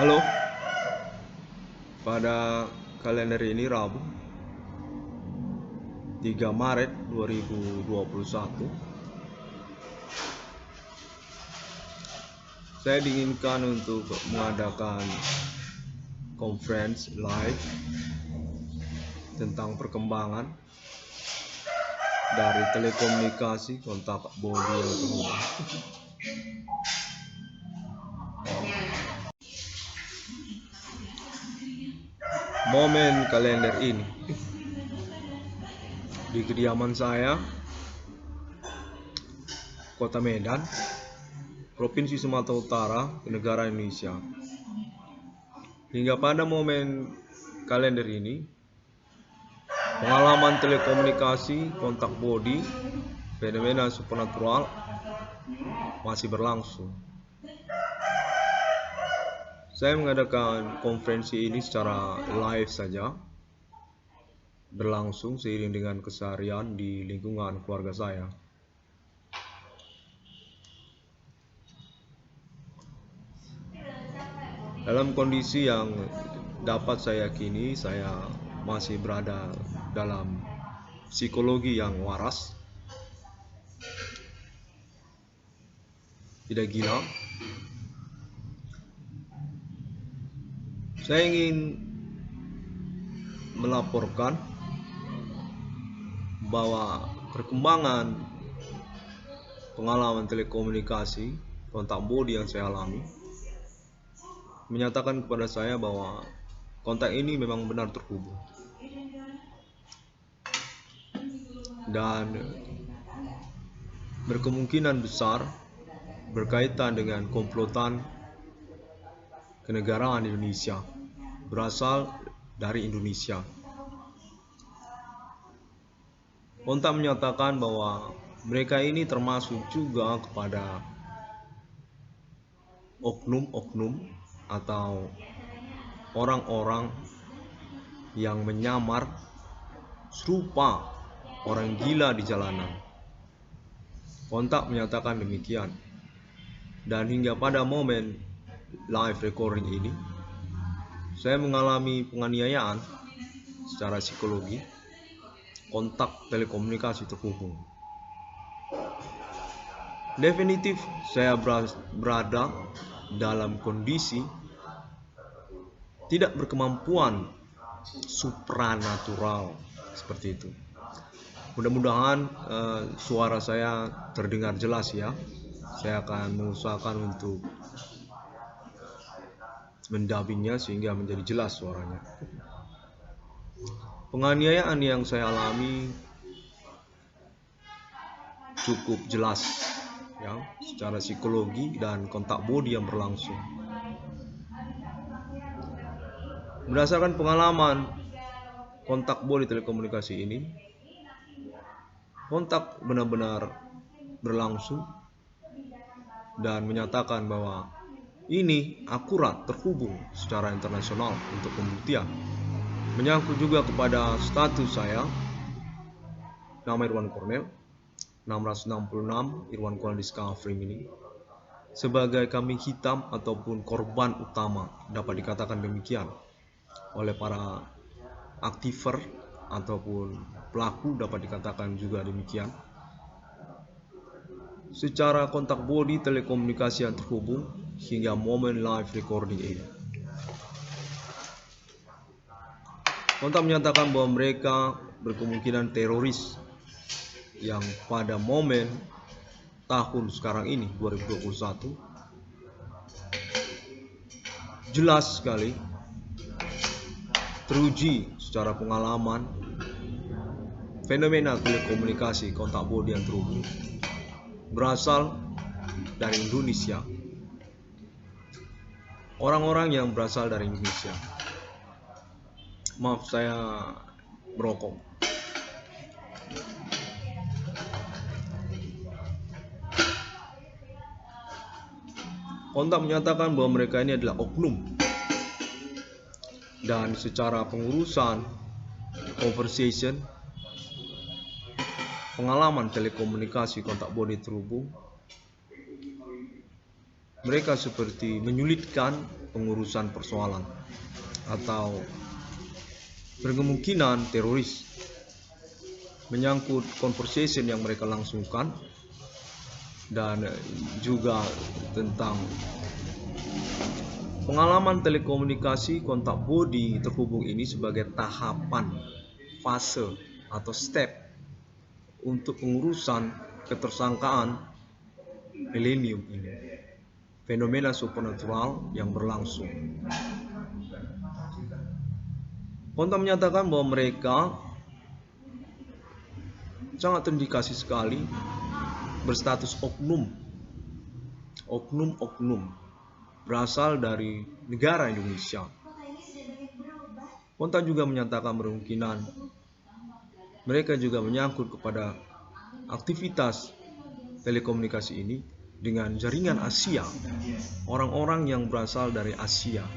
Halo, pada kalender ini Rabu 3 Maret 2021 saya diinginkan untuk mengadakan conference live tentang perkembangan dari telekomunikasi kontak bodi yang berubah. Momen kalender ini di kediaman saya, Kota Medan, Provinsi Sumatera Utara, negara Indonesia. Hingga pada momen kalender ini, pengalaman telekomunikasi kontak bodi fenomena supernatural masih berlangsung. Saya mengadakan konferensi ini secara live saja, berlangsung seiring dengan keseharian di lingkungan keluarga saya. Dalam kondisi yang dapat saya yakini, saya masih berada dalam psikologi yang waras, tidak gila. Saya ingin melaporkan bahwa perkembangan pengalaman telekomunikasi kontak bodi yang saya alami menyatakan kepada saya bahwa kontak ini memang benar terhubung, dan berkemungkinan besar berkaitan dengan komplotan kenegaraan Indonesia, berasal dari Indonesia. Kontak menyatakan bahwa mereka ini termasuk juga kepada oknum-oknum atau orang-orang yang menyamar serupa orang gila di jalanan. Kontak menyatakan demikian. Dan hingga pada momen live recording ini, saya mengalami penganiayaan secara psikologi kontak telekomunikasi terhubung. Definitif saya berada dalam kondisi tidak berkemampuan supranatural seperti itu. Mudah-mudahan suara saya terdengar jelas ya. Saya akan mengusahakan untuk mendubbingnya sehingga menjadi jelas suaranya. Penganiayaan yang saya alami cukup jelas ya, secara psikologi dan kontak bodi yang berlangsung. Berdasarkan pengalaman kontak bodi telekomunikasi ini, kontak benar-benar berlangsung dan menyatakan bahwa ini akurat terhubung secara internasional untuk pembuktian. Menyangkut juga kepada status saya, nama Irwan Cornel, 666 Irwan Cornel Discovery ini, sebagai kambing hitam ataupun korban utama, dapat dikatakan demikian oleh para aktiver ataupun pelaku, dapat dikatakan juga demikian. Secara kontak bodi telekomunikasi yang terhubung hingga momen live recording ini, kontak menyatakan bahwa mereka berkemungkinan teroris yang pada momen tahun sekarang ini 2021 jelas sekali teruji secara pengalaman fenomena telekomunikasi kontak bodi yang terhubung berasal dari Indonesia. Orang-orang yang berasal dari Indonesia. Maaf, saya merokok. Kontak menyatakan bahwa mereka ini adalah oknum, dan secara pengurusan conversation, pengalaman telekomunikasi kontak bodi terhubung, mereka seperti menyulitkan pengurusan persoalan atau berkemungkinan teroris, menyangkut conversation yang mereka langsungkan, dan juga tentang pengalaman telekomunikasi kontak body terhubung ini sebagai tahapan, fase, atau step untuk pengurusan ketersangkaan milenium ini, fenomena supernatural yang berlangsung. Kontak menyatakan bahwa mereka sangat terindikasi sekali berstatus oknum berasal dari negara Indonesia. Kontak juga menyatakan kemungkinan mereka juga menyangkut kepada aktivitas telekomunikasi ini dengan jaringan Asia, orang-orang yang berasal dari Asia.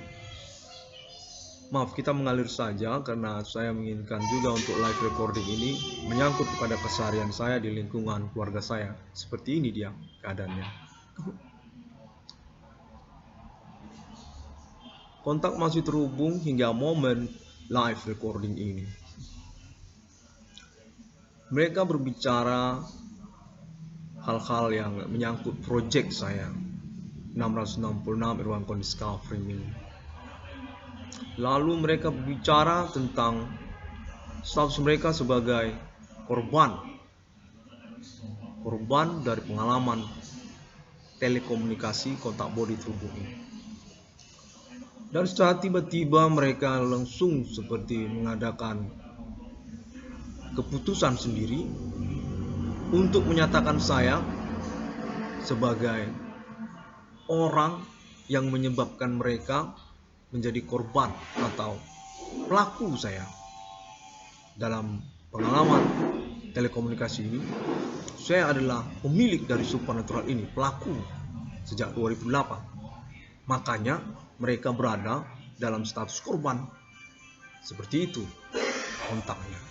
Maaf, kita mengalir saja karena saya menginginkan juga untuk live recording ini menyangkut kepada keseharian saya di lingkungan keluarga saya. Seperti ini dia keadaannya. Kontak masih terhubung hingga momen live recording ini. Mereka berbicara hal-hal yang menyangkut proyek saya 666 Irwanko Discovery ini. Lalu mereka berbicara tentang status mereka sebagai korban dari pengalaman telekomunikasi kontak body terhubung ini. Dan secara tiba-tiba mereka langsung seperti mengadakan keputusan sendiri untuk menyatakan saya sebagai orang yang menyebabkan mereka menjadi korban atau pelaku saya dalam pengalaman telekomunikasi ini. Saya adalah pemilik dari supernatural ini, pelaku sejak 2008. Makanya mereka berada dalam status korban. Seperti itu kontaknya.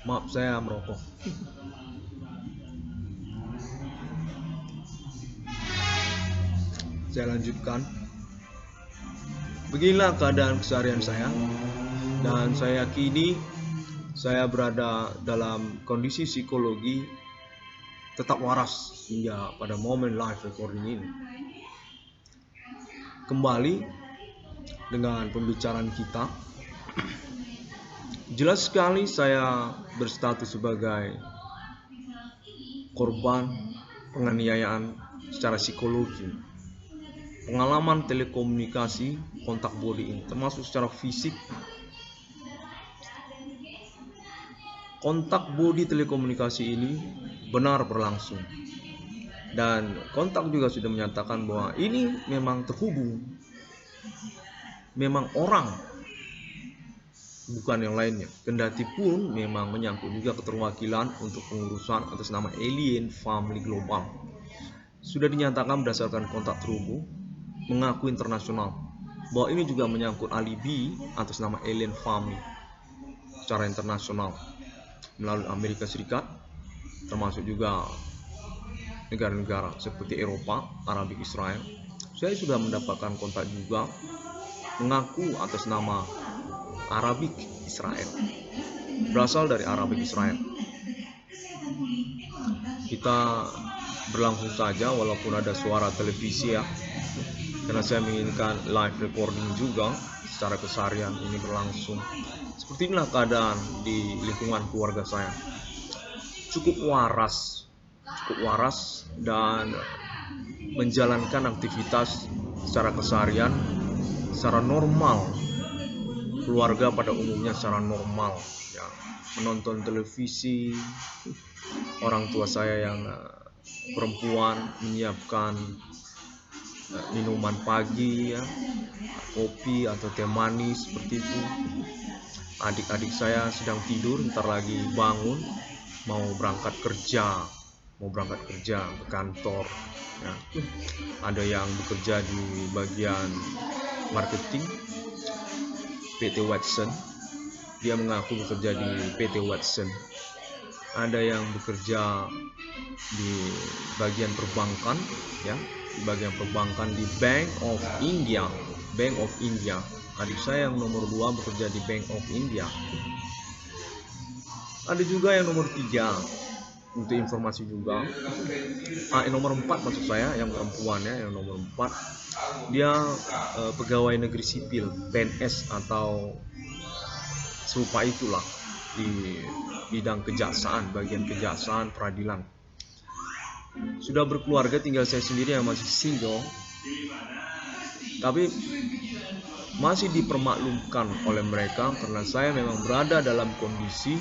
Maaf, saya merokok. Saya lanjutkan. Beginilah keadaan keseharian saya, dan saya yakini saya berada dalam kondisi psikologi tetap waras hingga pada momen live recording ini. Kembali dengan pembicaraan kita, jelas sekali saya berstatus sebagai korban penganiayaan secara psikologi. Pengalaman telekomunikasi kontak body ini, termasuk secara fisik. Kontak body telekomunikasi ini benar berlangsung, dan kontak juga sudah menyatakan bahwa ini memang terhubung, memang orang, bukan yang lainnya. Kendati pun memang menyangkut juga keterwakilan untuk pengurusan atas nama Alien Family Global. Sudah dinyatakan berdasarkan kontak terhubung mengaku internasional bahwa ini juga menyangkut alibi atas nama Alien Family secara internasional melalui Amerika Serikat, termasuk juga negara-negara seperti Eropa, Arabik Israel. Saya sudah mendapatkan kontak juga mengaku atas nama Arabik Israel, berasal dari Arabik Israel. Kita berlangsung saja walaupun ada suara televisi ya, karena saya menginginkan live recording juga secara keseharian ini berlangsung. Seperti inilah keadaan di lingkungan keluarga saya. Cukup waras dan menjalankan aktivitas secara keseharian secara normal. Keluarga pada umumnya secara normal ya, menonton televisi. Orang tua saya yang perempuan menyiapkan minuman pagi ya, kopi atau teh manis seperti itu. Adik-adik saya sedang tidur, ntar lagi bangun mau berangkat kerja ke kantor ya. Ada yang bekerja di bagian marketing PT Watson, dia mengaku bekerja di PT Watson. Ada yang bekerja di bagian perbankan ya, di bagian perbankan di Bank of India. Bank of India. Adik saya yang nomor 2 bekerja di Bank of India. Ada juga yang nomor 3, untuk informasi juga. Nomor 4 maksud saya, yang perempuan ya, yang nomor 4 dia pegawai negeri sipil, PNS atau serupa itulah, di bidang kejaksaan, bagian kejaksaan peradilan. Sudah berkeluarga, tinggal saya sendiri yang masih single, tapi masih dipermaklumkan oleh mereka karena saya memang berada dalam kondisi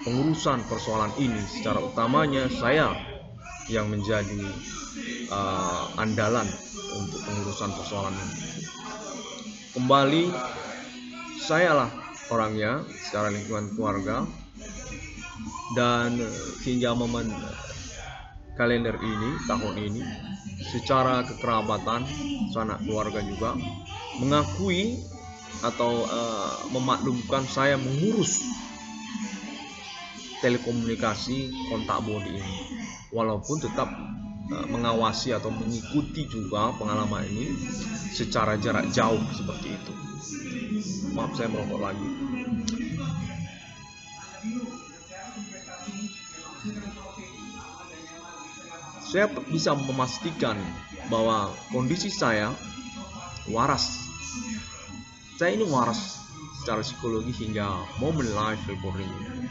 pengurusan persoalan ini. Secara utamanya saya yang menjadi andalan untuk pengurusan persoalan ini. Kembali, sayalah orangnya secara lingkungan keluarga, dan hingga momen kalender ini, tahun ini, secara kekerabatan, sanak keluarga juga mengakui atau memaklumkan saya mengurus telekomunikasi kontak bodi ini, walaupun tetap mengawasi atau mengikuti juga pengalaman ini secara jarak jauh seperti itu. Maaf, saya merokok lagi. Saya bisa memastikan bahwa kondisi saya waras. Saya ini waras secara psikologi hingga momen live recording ini.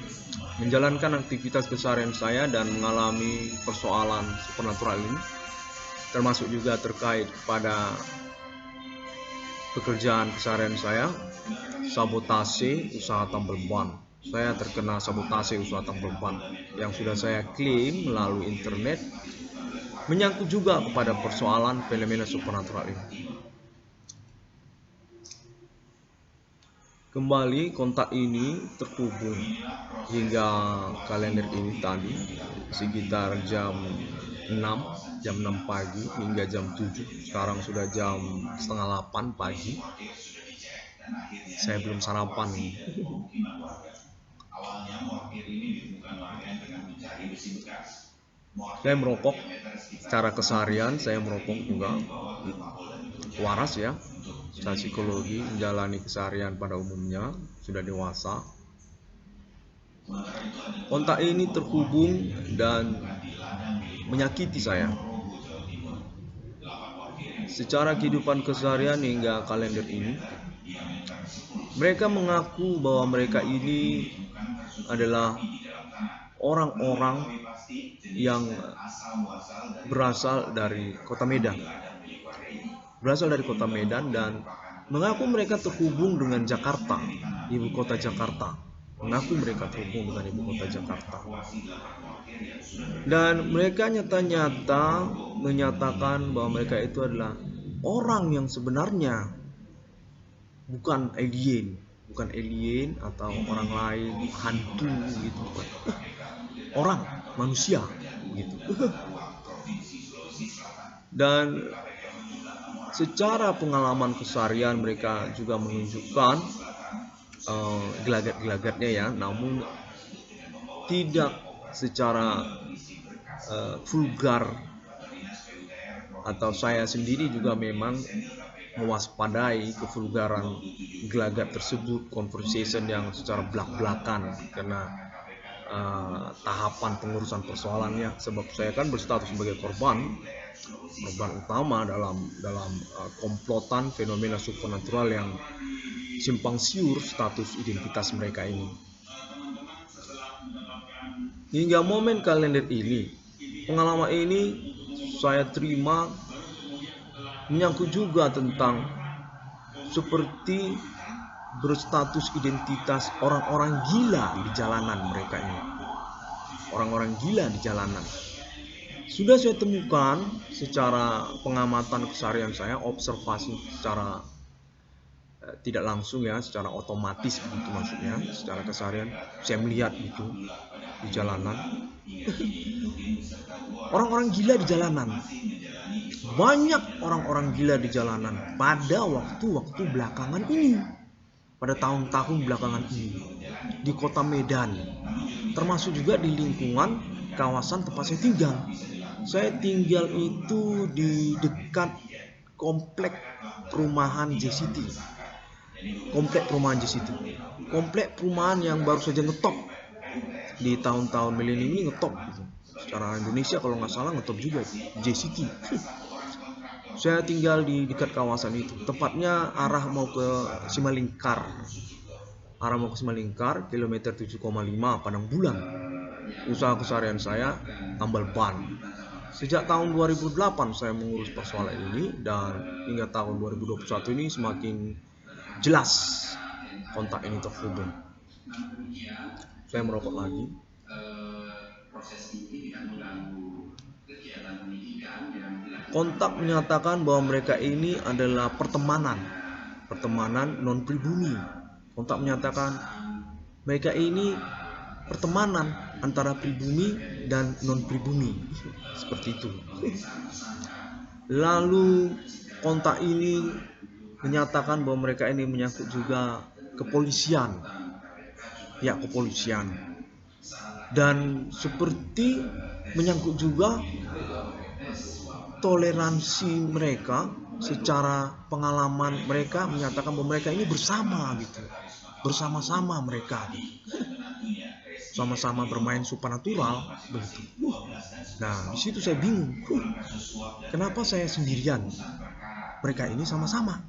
Menjalankan aktivitas keseharian saya dan mengalami persoalan supernatural ini, termasuk juga terkait pada pekerjaan keseharian saya, sabotase usaha tambal ban. Saya terkena sabotase usaha tambal ban yang sudah saya klaim melalui internet, menyangkut juga kepada persoalan fenomena supernatural ini. Kembali, kontak ini terhubung hingga kalender ini tadi sekitar jam 6 pagi hingga jam 7. Sekarang sudah jam setengah 8 pagi. Saya belum sarapan nih. Saya merokok secara keseharian, saya merokok juga. Waras ya, secara psikologi, menjalani keseharian pada umumnya, sudah dewasa. Kontak ini terhubung dan menyakiti saya secara kehidupan keseharian hingga kalender ini. Mereka mengaku bahwa mereka ini adalah orang-orang yang berasal dari kota Medan. Dan mengaku mereka terhubung dengan Jakarta, ibu kota Jakarta. Dan mereka nyata-nyata menyatakan bahwa mereka itu adalah orang yang sebenarnya bukan alien atau orang lain, hantu gitu, orang, manusia gitu. Dan secara pengalaman keseharian mereka juga menunjukkan gelagat-gelagatnya ya, namun tidak secara vulgar, atau saya sendiri juga memang mewaspadai kevulgaran gelagat tersebut, conversation yang secara belak-belakan karena tahapan pengurusan persoalannya. Sebab saya kan berstatus sebagai korban utama dalam komplotan fenomena supernatural yang simpang siur status identitas mereka ini. Hingga momen kalender ini, pengalaman ini saya terima menyangkut juga tentang seperti berstatus identitas orang-orang gila di jalanan mereka ini. Orang-orang gila di jalanan. Sudah saya temukan secara pengamatan keseharian saya, observasi secara tidak langsung ya, secara otomatis begitu maksudnya, secara keseharian saya melihat itu di jalanan. Orang-orang gila di jalanan. Banyak orang-orang gila di jalanan pada waktu-waktu belakangan ini, pada tahun-tahun belakangan ini di kota Medan, termasuk juga di lingkungan kawasan tempat saya tinggal. Saya tinggal itu di dekat komplek perumahan JCT. Komplek perumahan JCT. Komplek perumahan yang baru saja ngetop di tahun-tahun milenium ini, ngetop gitu. Secara Indonesia kalau nggak salah ngetop juga JCT. Saya tinggal di dekat kawasan itu. Tepatnya arah mau ke Simalingkar. Kilometer 7,5 Padang Bulan. Usaha keseharian saya tambal ban. Sejak tahun 2008 saya mengurus persoalan ini, dan hingga tahun 2021 ini semakin jelas kontak ini terhubung. Saya merokok lagi. Kontak menyatakan bahwa mereka ini adalah pertemanan non pribumi. Kontak menyatakan mereka ini pertemanan antara pribumi dan non pribumi, seperti itu. Lalu kontak ini menyatakan bahwa mereka ini menyangkut juga kepolisian, pihak kepolisian, dan seperti menyangkut juga toleransi mereka. Secara pengalaman mereka menyatakan bahwa mereka ini bersama gitu, bersama-sama mereka sama-sama bermain supernatural begitu. Nah, di situ saya bingung, kenapa saya sendirian, mereka ini sama-sama.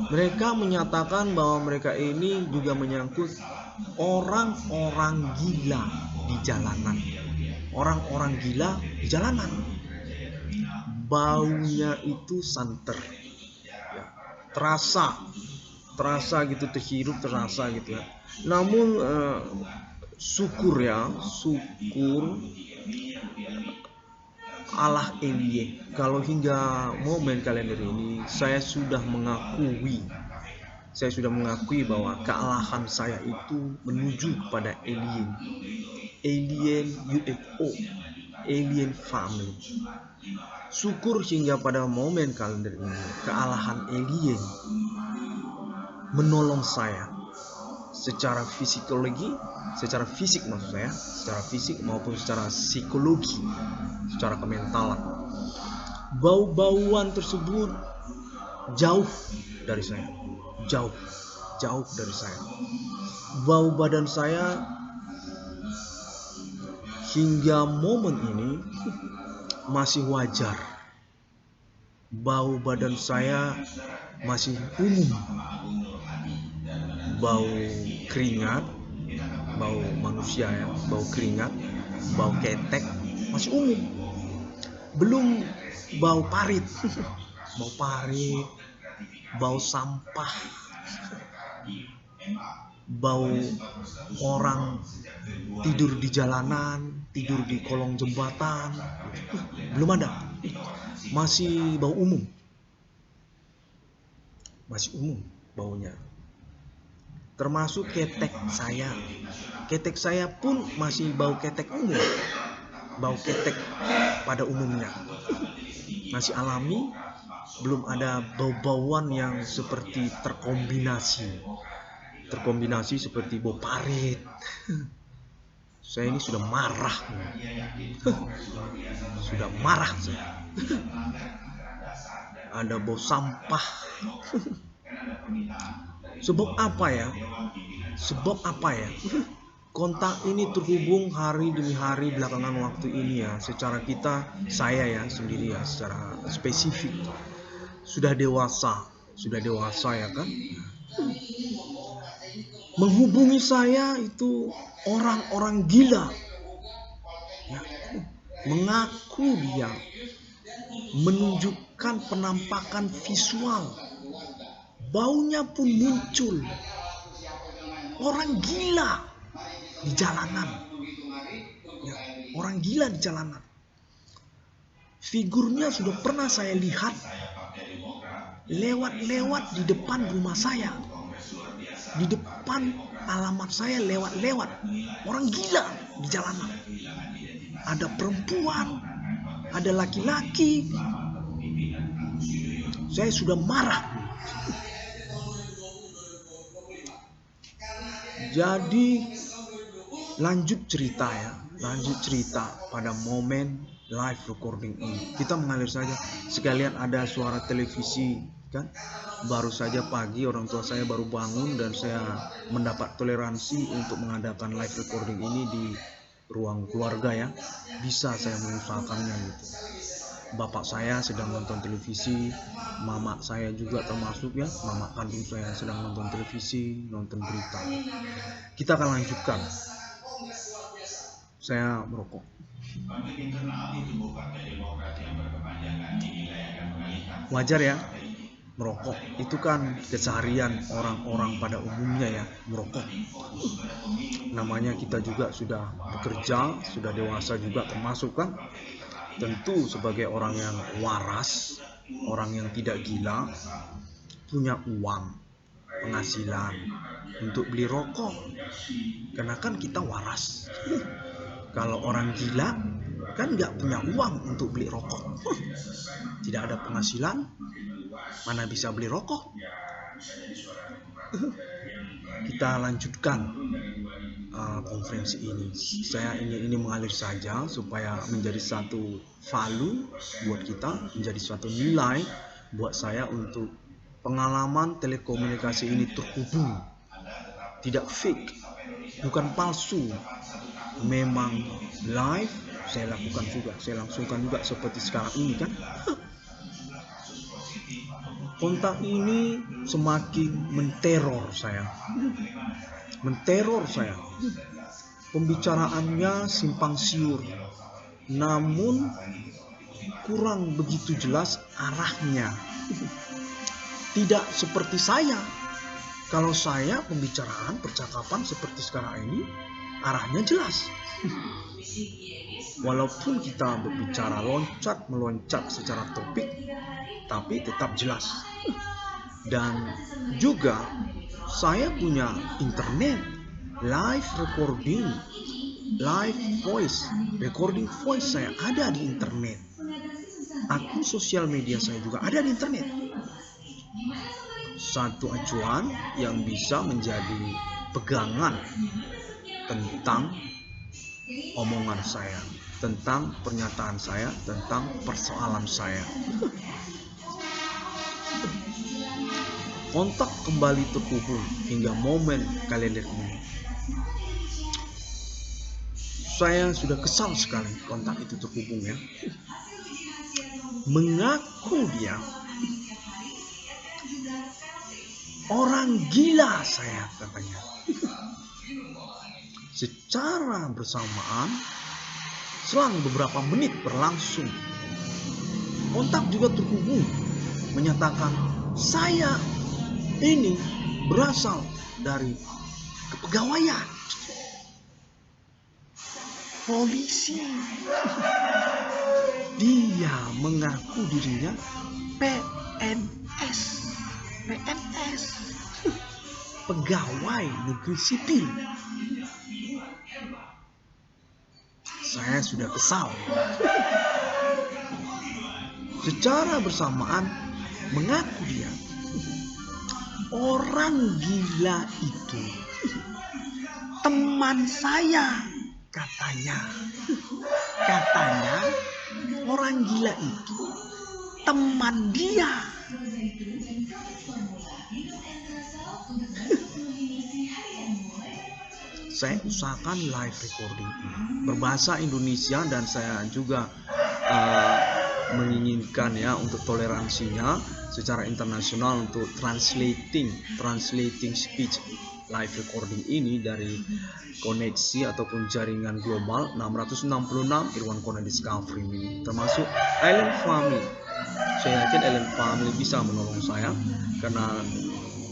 Mereka menyatakan bahwa mereka ini juga menyangkut orang-orang gila di jalanan. Orang-orang gila di jalanan. Baunya itu santer. Ya, terasa gitu, terhirup terasa gitu ya. Namun syukur Allah Elie, kalau hingga momen kalender ini saya sudah mengakui bahwa kealahan saya itu menuju kepada alien UFO, alien family. Syukur hingga pada momen kalender ini kealahan alien menolong saya secara fisik maksud saya, secara fisik maupun secara psikologi, secara kementalan. Bau-bauan tersebut jauh dari saya. Bau badan saya hingga momen ini masih wajar. Bau badan saya masih umum. Bau keringat, bau manusia ya, bau keringat, bau ketek masih umum. Belum bau parit, bau sampah, bau orang tidur di jalanan, tidur di kolong jembatan, belum ada. Masih bau umum. Masih umum baunya. Termasuk ketek saya pun masih bau ketek umum, bau ketek pada umumnya, masih alami. Belum ada bau-bauan yang seperti terkombinasi seperti bau parit. Saya ini sudah marah saya. Ada bau sampah. Sebab apa ya? Kontak ini terhubung hari demi hari belakangan waktu ini ya. Secara saya ya sendiri ya, secara spesifik sudah dewasa ya kan. Menghubungi saya itu orang-orang gila ya. Mengaku dia menunjukkan penampakan visual, baunya pun muncul. Orang gila di jalanan ya, orang gila di jalanan. Figurnya sudah pernah saya lihat lewat di depan rumah saya, di depan alamat saya, lewat. Orang gila di jalanan. Ada perempuan, ada laki-laki. Saya sudah marah. Jadi lanjut cerita pada momen live recording ini. Kita mengalir saja. Sekalian ada suara televisi kan. Baru saja pagi orang tua saya baru bangun dan saya mendapat toleransi untuk mengadakan live recording ini di ruang keluarga ya. Bisa saya mengusahakannya gitu. Bapak saya sedang nonton televisi, mama saya juga termasuk ya, mama kandung saya sedang nonton televisi, nonton berita. Kita akan lanjutkan. Saya merokok. Wajar ya, merokok itu kan keseharian orang-orang pada umumnya ya, merokok. Namanya kita juga sudah bekerja, sudah dewasa juga termasuk kan. Tentu sebagai orang yang waras, orang yang tidak gila, punya uang, penghasilan untuk beli rokok. Karena kan kita waras. Kalau orang gila kan nggak punya uang untuk beli rokok. Tidak ada penghasilan, mana bisa beli rokok? Kita lanjutkan konferensi ini. Saya ingin ini mengalir saja supaya menjadi satu value buat kita, menjadi suatu nilai buat saya untuk pengalaman telekomunikasi ini terhubung, tidak fake, bukan palsu, memang live. Saya lakukan juga, saya langsungkan juga seperti sekarang ini kan. Kontak ini semakin menteror saya. Pembicaraannya simpang siur, namun kurang begitu jelas arahnya. Tidak seperti saya. Kalau saya pembicaraan, percakapan seperti sekarang ini, arahnya jelas. Walaupun kita berbicara meloncat secara topik, tapi tetap jelas. Dan juga saya punya internet, live recording, live voice, recording voice saya ada di internet. Akun sosial media saya juga ada di internet. Satu acuan yang bisa menjadi pegangan tentang omongan saya, tentang pernyataan saya, tentang persoalan saya. Kontak kembali terhubung hingga momen kalender ini. Saya sudah kesal sekali kontak itu terhubung ya. Mengaku dia orang gila saya katanya. Secara bersamaan, selang beberapa menit berlangsung, kontak juga terhubung menyatakan saya ini berasal dari kepegawaian polisi. Dia mengaku dirinya PNS, pegawai negeri sipil. Saya sudah kesal. Secara bersamaan mengaku dia orang gila itu teman saya katanya. Orang gila itu teman dia. Saya usahakan live recording ini berbahasa Indonesia dan saya juga menginginkan ya untuk toleransinya secara internasional untuk translating speech live recording ini dari koneksi ataupun jaringan global 666 Irwan Kona Discovery ini, termasuk Island Family. Saya yakin Island Family bisa menolong saya karena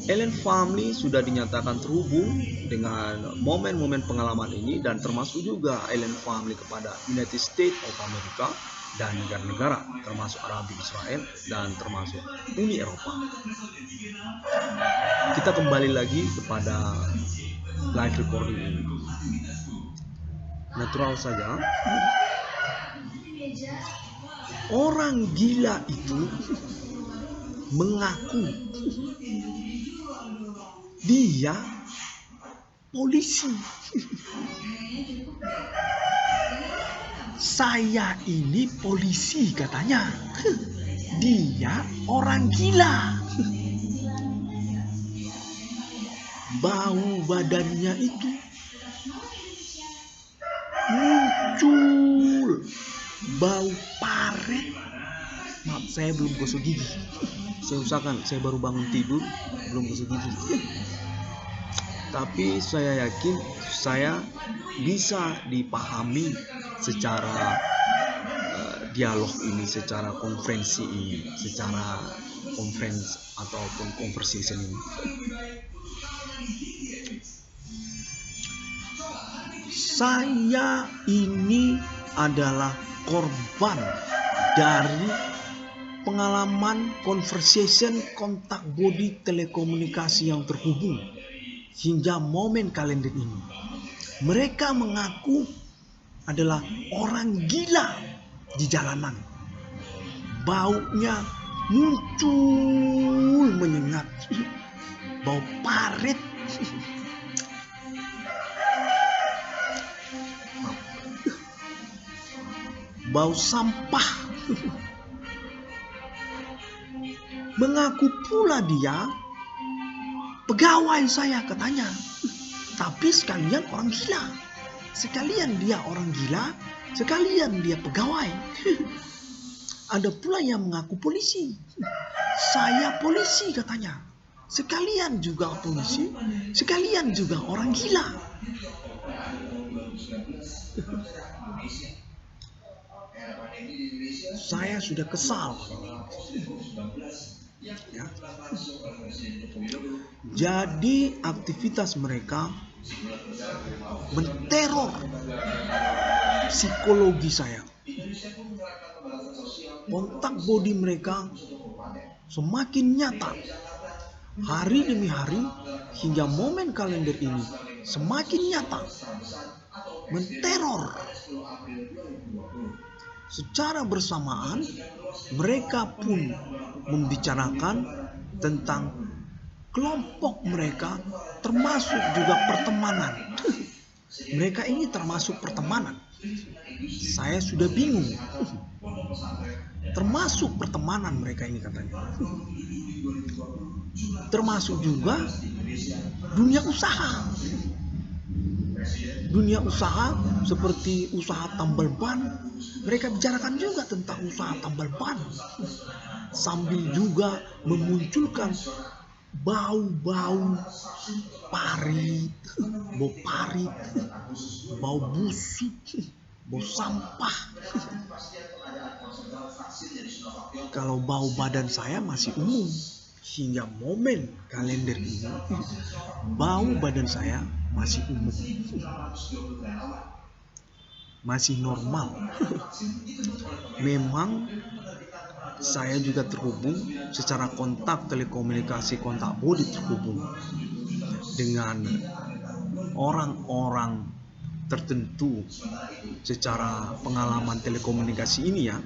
Island Family sudah dinyatakan terhubung dengan momen-momen pengalaman ini dan termasuk juga Island Family kepada United States of America dan negara-negara termasuk Arabi Israel dan termasuk Uni Eropa. Kita kembali lagi kepada live recording ini. Natural saja. Orang gila itu mengaku dia polisi. Saya ini polisi katanya. Dia orang gila. Bau badannya itu muncul. Bau paret. Maaf, saya belum gosok gigi. Saya usahakan, saya baru bangun tidur, belum gosok gigi. Tapi saya yakin saya bisa dipahami secara dialog ini, secara konferensi ini, secara conference ataupun conversation ini. Saya ini adalah korban dari pengalaman conversation kontak body telekomunikasi yang terhubung hingga momen kalender ini. Mereka mengaku adalah orang gila di jalanan. Baunya muncul menyengat. Bau parit. Bau sampah. Mengaku pula dia pegawai saya katanya. Tapi sekalian orang gila. Sekalian dia orang gila, sekalian dia pegawai. Ada pula yang mengaku polisi. Saya polisi katanya. Sekalian juga polisi, sekalian juga orang gila. Saya sudah kesal. Ya. Jadi aktivitas mereka menteror psikologi saya. Kontak body mereka semakin nyata. Hari demi hari hingga momen kalender ini semakin nyata. Menteror. Secara bersamaan mereka pun membicarakan tentang kelompok mereka, termasuk juga pertemanan. Mereka ini termasuk pertemanan. Saya sudah bingung. Termasuk pertemanan mereka ini katanya. Termasuk juga dunia usaha. Dunia usaha seperti usaha tambal ban. Mereka bicarakan juga tentang usaha tambal ban. Sambil juga memunculkan bau-bau parit, bau parit, bau busuk, bau sampah. Kalau bau badan saya masih umum, hingga momen kalender ini, bau badan saya masih umum, masih normal. Memang saya juga terhubung secara kontak telekomunikasi, kontak body terhubung dengan orang-orang tertentu secara pengalaman telekomunikasi ini ya,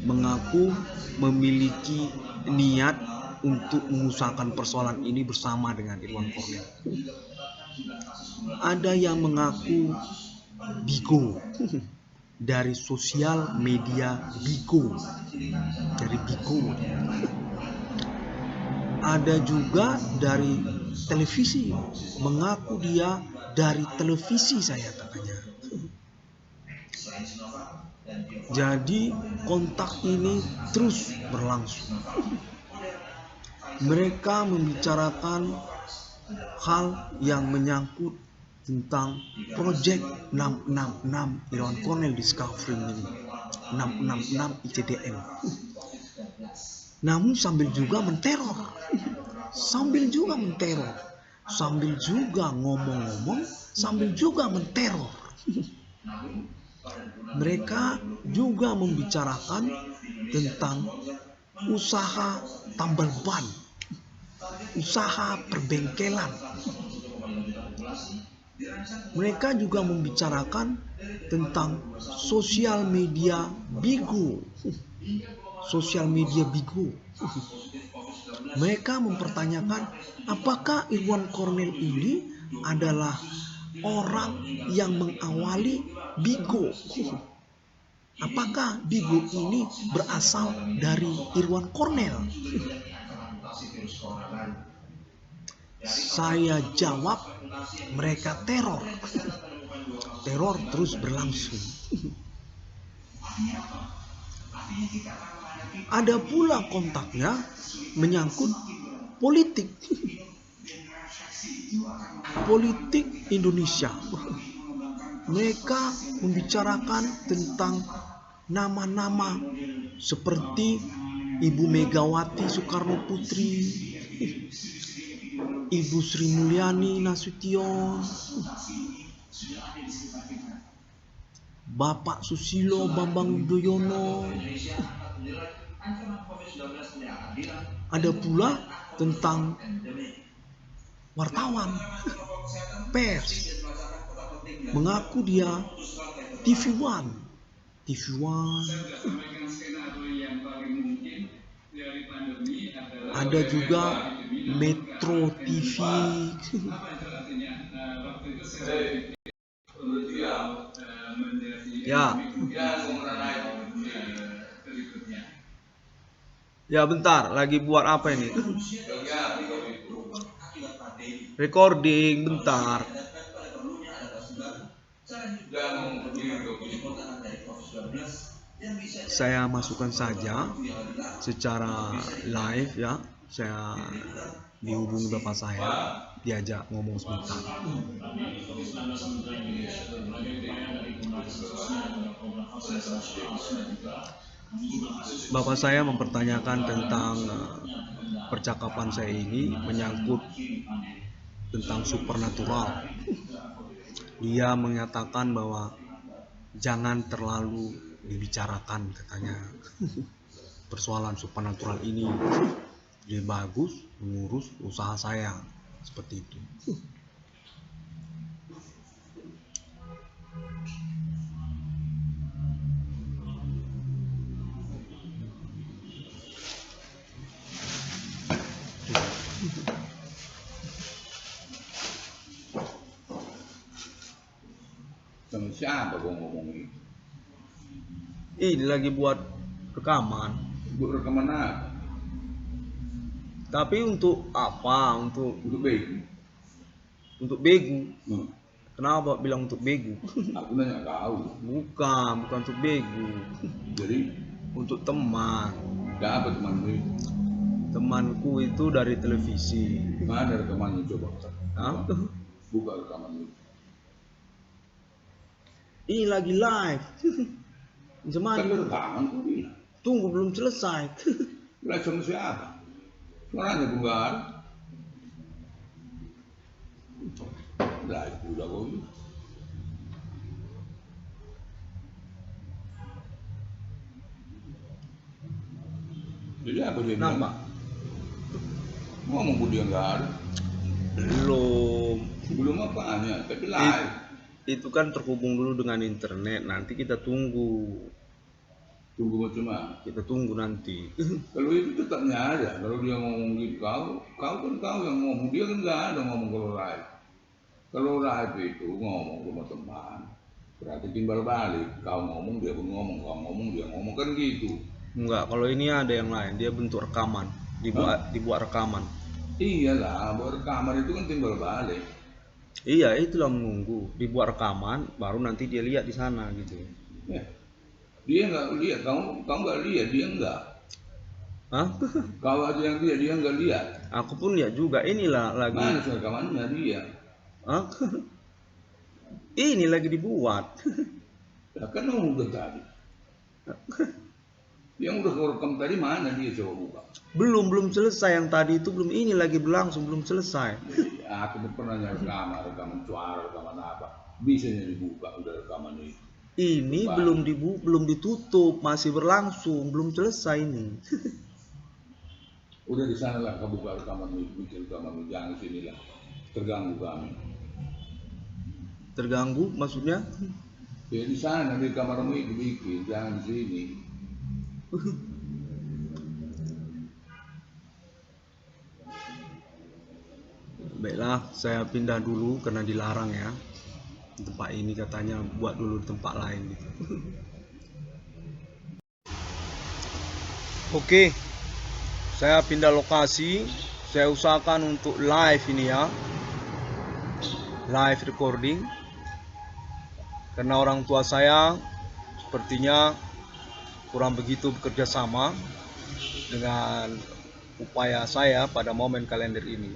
mengaku memiliki niat untuk mengusahakan persoalan ini bersama dengan Irwan Kornel. Ada yang mengaku Bigo, dari sosial media Bigo, dari Bigo. Ada juga dari televisi, mengaku dia dari televisi saya katanya. Jadi kontak ini terus berlangsung. Mereka membicarakan hal yang menyangkut tentang Project 666 Irwan Kornel Discovery ini, 666 ICDM. Namun sambil juga menteror, sambil juga ngomong-ngomong, sambil juga menteror. Mereka juga membicarakan tentang usaha tambal ban, usaha perbengkelan. Mereka juga membicarakan tentang sosial media Bigo. Sosial media Bigo. Mereka mempertanyakan apakah Irwan Kornel ini adalah orang yang mengawali Bigo. apakah Bigu ini berasal dari Irwan Cornell? Saya jawab, mereka teror. Teror terus berlangsung. Ada pula kontaknya menyangkut politik. Politik Indonesia. Mereka membicarakan tentang nama-nama seperti Ibu Megawati Soekarno Putri, Ibu Sri Mulyani Nasution, Bapak Susilo Bambang Yudhoyono. Ada pula tentang wartawan, pers, mengaku dia TV One. Ada juga Metro TV. Ya bentar, lagi buat apa ini? Recording, bentar. Saya masukkan saja secara live ya. Saya dihubungi bapak saya, diajak ngomong sebentar. Bapak saya mempertanyakan tentang percakapan saya ini menyangkut tentang supernatural. Dia menyatakan bahwa jangan terlalu dibicarakan, katanya. Persoalan supernatural ini lebih bagus mengurus usaha saya, seperti itu. Sama siapa gua ngomong itu? Ini lagi buat rekaman. Buat rekaman apa? Tapi untuk apa? Untuk begu. Untuk begu. Hmm. Kenapa bilang untuk begu? Aku nanya kau. Bukan untuk begu. Jadi untuk teman. Apa temanmu itu? Temanku itu dari televisi. Mana rekamannya coba? Hah? Buka rekamannya. Ini lagi live. Cuman rekaman kok ini. Tunggu belum selesai. Live sama siapa? Suaranya pun gak ada. Live udah kok ini. Jadi apa dia bilang? Kenapa? Ngomong pun dia gak ada. Belum apanya, tapi live. Itu kan terhubung dulu dengan internet. Nanti kita tunggu. Tunggu macam mana? Kita tunggu nanti. Kalau itu tetapnya ada. Kalau dia ngomong gitu, kau kan tahu yang ngomong. Dia kan nggak ada ngomong kalau live. Kalau live itu ngomong sama teman, berarti timbal balik. Kau ngomong, dia pun ngomong. Kau ngomong, dia ngomong, kan gitu. Enggak, kalau ini ada yang lain. Dia bentuk rekaman. Dibuat rekaman. Iyalah, buat rekaman itu kan timbal balik. Iya, itulah menunggu. Dibuat rekaman, baru nanti dia lihat di sana gitu. Ya. Dia nggak lihat, kau nggak lihat, dia nggak. Hah? Kau aja yang lihat, dia nggak lihat. Aku pun lihat juga. Inilah lagi. Mana rekamannya dia? Hah? Ini lagi dibuat. Ya kan udah tadi. Yang udah kau rekam tadi mana dia, coba buka? Belum selesai yang tadi itu, belum. Ini lagi berlangsung, belum selesai. Ya, aku pernah rekaman suara, rekaman apa? Bisanya dibuka udah rekaman itu. Ini belum ditutup, masih berlangsung, belum selesai ini. Udah di sana lah, kau buka rekaman itu, bikin rekaman itu, jangan sini lah, terganggu kami. Terganggu maksudnya? Ya di sana di kamarmu itu bikin, jangan di sini. Baiklah, saya pindah dulu karena dilarang ya. Tempat ini katanya buat dulu di tempat lain gitu. Oke, saya pindah lokasi. Saya usahakan untuk live ini ya, live recording. Karena orang tua saya sepertinya kurang begitu bekerja sama dengan upaya saya pada momen kalender ini.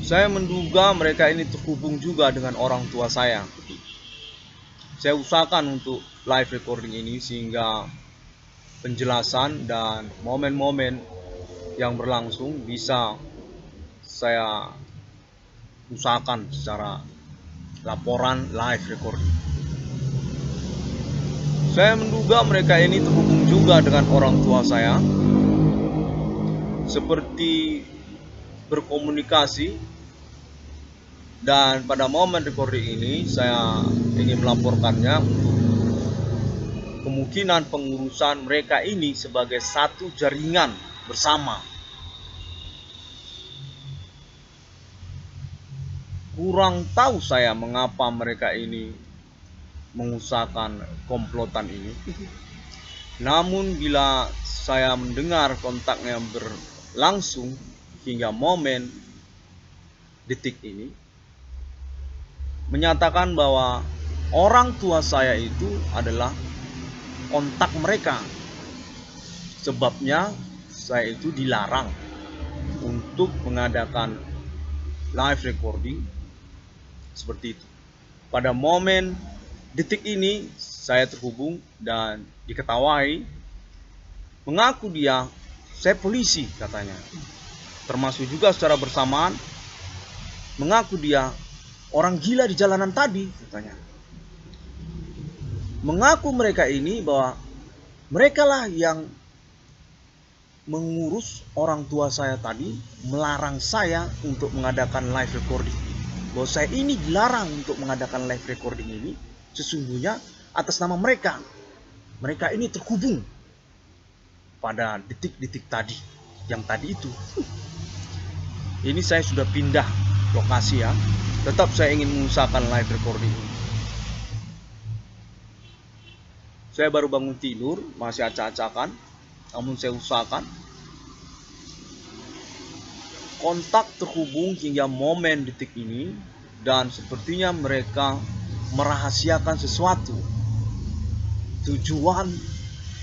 Saya menduga mereka ini terhubung juga dengan orang tua saya. Saya usahakan untuk live recording ini sehingga penjelasan dan momen-momen yang berlangsung bisa saya usahakan secara laporan live recording. Saya menduga mereka ini terhubung juga dengan orang tua saya, seperti berkomunikasi, dan pada momen recording ini saya ingin melaporkannya untuk kemungkinan pengurusan mereka ini sebagai satu jaringan bersama. Kurang tahu saya mengapa mereka ini mengusahakan komplotan ini. Namun bila saya mendengar kontaknya berlangsung hingga momen detik ini, menyatakan bahwa orang tua saya itu adalah kontak mereka. Sebabnya saya itu dilarang untuk mengadakan live recording seperti itu. Pada momen detik ini saya terhubung dan diketahui, mengaku dia saya polisi katanya. Termasuk juga secara bersamaan mengaku dia orang gila di jalanan tadi katanya. Mengaku mereka ini bahwa mereka lah yang mengurus orang tua saya tadi, melarang saya untuk mengadakan live recording. Bahwa saya ini dilarang untuk mengadakan live recording ini sesungguhnya atas nama mereka. Mereka ini terhubung pada detik-detik tadi, yang tadi itu. Ini saya sudah pindah lokasi ya. Tetap saya ingin mengusahakan live recording. Saya baru bangun tidur, masih acak-acakan, namun saya usahakan. Kontak terhubung hingga momen detik ini, dan sepertinya mereka merahasiakan sesuatu. Tujuan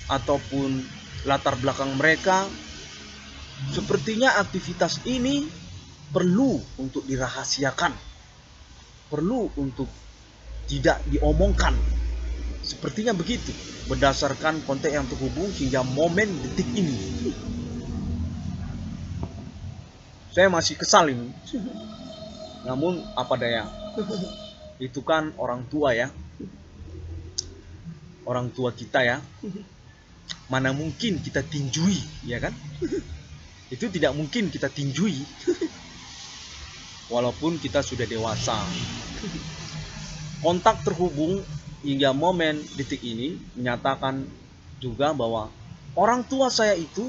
ataupun latar belakang mereka, sepertinya aktivitas ini perlu untuk dirahasiakan, perlu untuk tidak diomongkan. Sepertinya begitu, berdasarkan konteks yang terhubung hingga momen detik ini. Saya masih kesal ini. Namun apa daya, itu kan orang tua ya, orang tua kita ya. Mana mungkin kita tinjui, ya kan? Itu tidak mungkin kita tinjui. Walaupun kita sudah dewasa. Kontak terhubung hingga momen detik ini menyatakan juga bahwa orang tua saya itu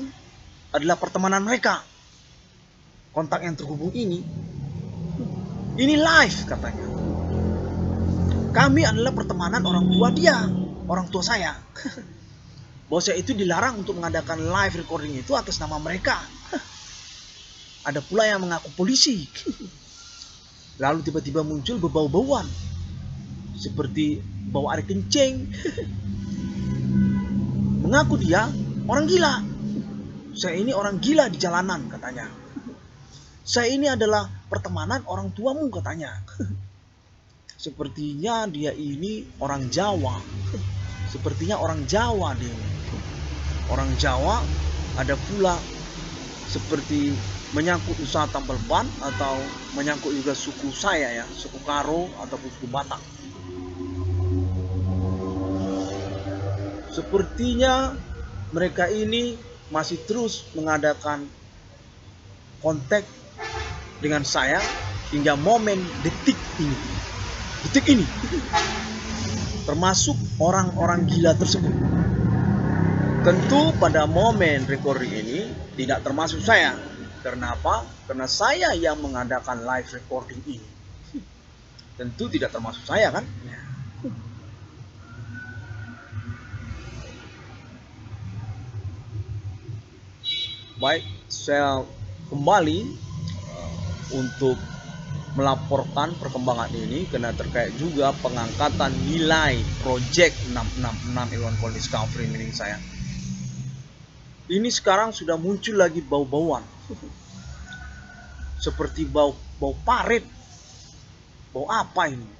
adalah pertemanan mereka. Kontak yang terhubung ini live katanya. Kami adalah pertemanan orang tua dia, orang tua saya. Bahwa saya itu dilarang untuk mengadakan live recording itu atas nama mereka. Ada pula yang mengaku polisi. Lalu tiba-tiba muncul berbau-bauan, seperti bau air kencing. Mengaku dia orang gila. Saya ini orang gila di jalanan katanya. Saya ini adalah pertemanan orang tuamu katanya. Sepertinya dia ini orang Jawa. Sepertinya orang Jawa dia. Orang Jawa, ada pula seperti menyangkut usaha tambal ban atau menyangkut juga suku saya ya, suku Karo ataupun suku Batak. Sepertinya mereka ini masih terus mengadakan kontak dengan saya hingga momen detik ini. Detik ini. Termasuk orang-orang gila tersebut. Tentu pada momen recording ini tidak termasuk saya. Kenapa? Karena saya yang mengadakan live recording ini. Tentu tidak termasuk saya kan? Baik, saya kembali untuk melaporkan perkembangan ini karena terkait juga pengangkatan nilai Project 666 Iwan Call Discovery milik saya. Ini sekarang sudah muncul lagi bau-bauan. Seperti bau parit. Bau apa ini?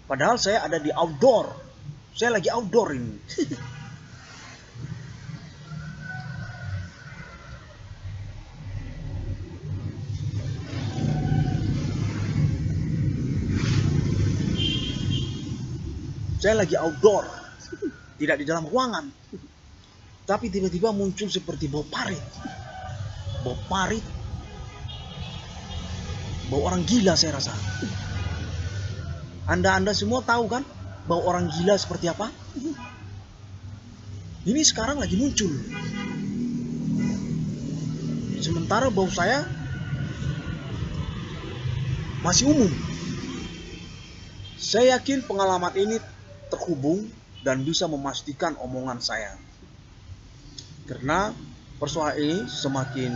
Padahal saya ada di outdoor. Saya lagi outdoor ini. Saya lagi outdoor, tidak di dalam ruangan. Tapi tiba-tiba muncul seperti bau parit. Bau parit. Bau orang gila saya rasa. Anda semua tahu kan bau orang gila seperti apa? Ini sekarang lagi muncul. Sementara bau saya masih umum. Saya yakin pengalaman ini terhubung dan bisa memastikan omongan saya. Karena persoalan ini semakin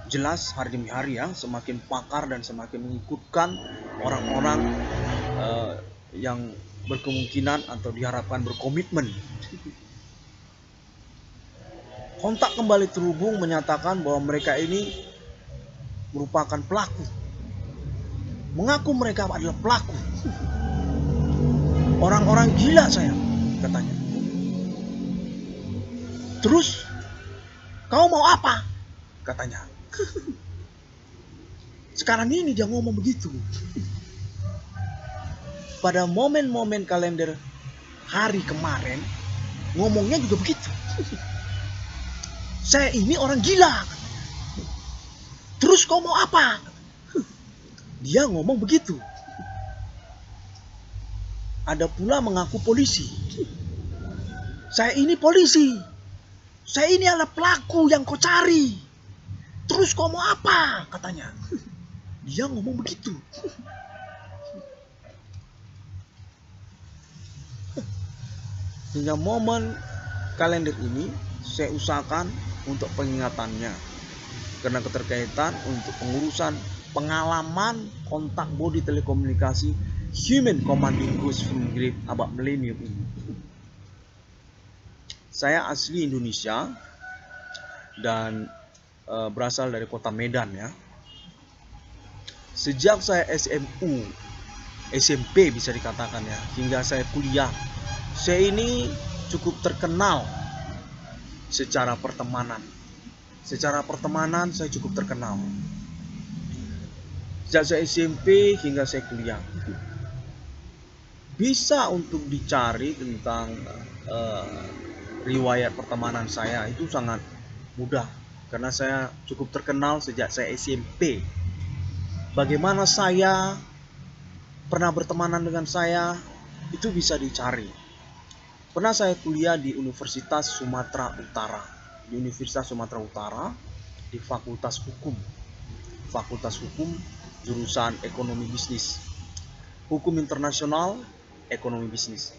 jelas hari demi hari ya, semakin pakar dan semakin mengikutkan orang-orang yang berkemungkinan atau diharapkan berkomitmen. Kontak kembali terhubung menyatakan bahwa mereka ini merupakan pelaku. Mengaku mereka adalah pelaku. Orang-orang gila saya, katanya. Terus, kau mau apa? Katanya. Sekarang ini dia ngomong begitu. Pada momen-momen kalender hari kemarin, ngomongnya juga begitu. Saya ini orang gila. Terus kau mau apa? Dia ngomong begitu. Ada pula mengaku polisi. Saya ini polisi. Saya ini adalah pelaku yang kau cari. Terus kau mau apa? Katanya. Dia ngomong begitu. Hingga momen kalender ini saya usahakan untuk pengingatannya. Karena keterkaitan untuk pengurusan pengalaman kontak body telekomunikasi Human Commanding Ghost from Great Abad Millennium ini. Saya asli Indonesia dan berasal dari kota Medan ya. Sejak saya SMP bisa dikatakan ya, hingga saya kuliah, saya ini cukup terkenal secara pertemanan. Secara pertemanan saya cukup terkenal. Sejak saya SMP hingga saya kuliah. Bisa untuk dicari tentang riwayat pertemanan saya itu sangat mudah. Karena saya cukup terkenal sejak saya SMP. Bagaimana saya pernah bertemanan dengan saya itu bisa dicari. Pernah saya kuliah di Universitas Sumatera Utara. Di Universitas Sumatera Utara di Fakultas Hukum. Fakultas Hukum jurusan Ekonomi Bisnis. Hukum Internasional, Ekonomi Bisnis.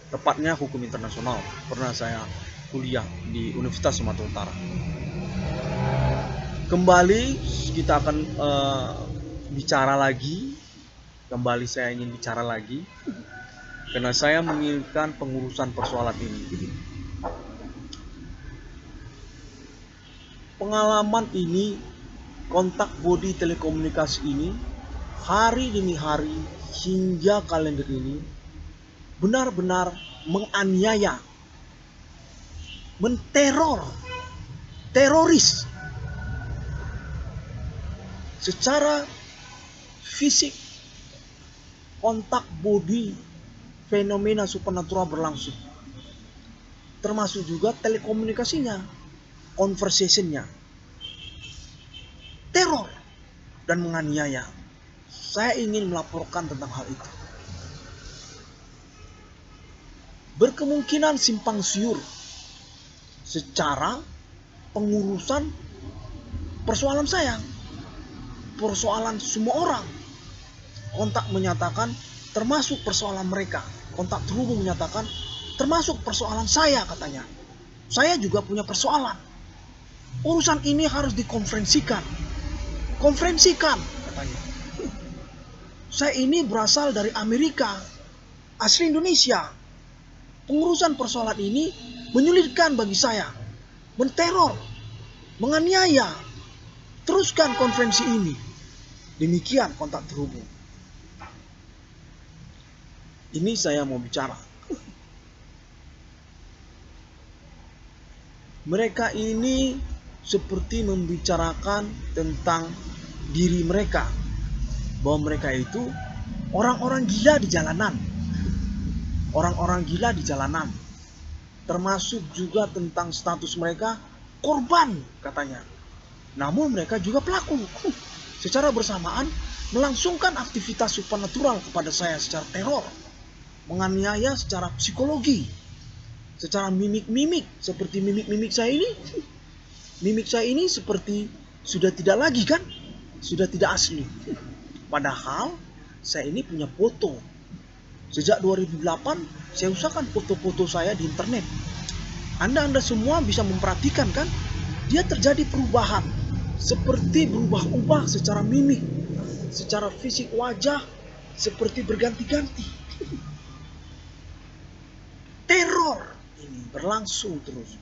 Tepatnya Hukum Internasional. Pernah saya kuliah di Universitas Sumatera Utara. Kembali kita akan bicara lagi. Kembali saya ingin bicara lagi. Karena saya menginginkan pengurusan persoalan ini. Pengalaman ini, kontak body telekomunikasi ini, hari demi hari hingga kalender ini, benar-benar menganiaya, menteror, teroris secara fisik. Kontak body fenomena supernatural berlangsung, termasuk juga telekomunikasinya, conversationnya, teror dan menganiaya. Saya ingin melaporkan tentang hal itu. Berkemungkinan simpang siur secara pengurusan persoalan saya, persoalan semua orang. Kontak menyatakan termasuk persoalan mereka. Kontak terhubung menyatakan termasuk persoalan saya, katanya. Saya juga punya persoalan. Urusan ini harus dikonferensikan. Konferensikan, katanya. Saya ini berasal dari Amerika, asli Indonesia. Pengurusan persoalan ini menyulitkan bagi saya, menteror, menganiaya. Teruskan konferensi ini. Demikian kontak terhubung. Ini saya mau bicara. Mereka ini seperti membicarakan tentang diri mereka, bahwa mereka itu orang-orang gila di jalanan. Orang-orang gila di jalanan. Termasuk juga tentang status mereka korban, katanya. Namun mereka juga pelaku. Secara bersamaan melangsungkan aktivitas supernatural kepada saya secara teror, menganiaya secara psikologi, secara mimik-mimik. Seperti mimik-mimik saya ini. Mimik saya ini seperti sudah tidak lagi kan? Sudah tidak asli. Padahal saya ini punya foto. Sejak 2008 saya usahakan foto-foto saya di internet. Anda semua bisa memperhatikan kan? Dia terjadi perubahan. Seperti berubah-ubah secara mimik, secara fisik wajah, seperti berganti-ganti. Teror ini berlangsung terus.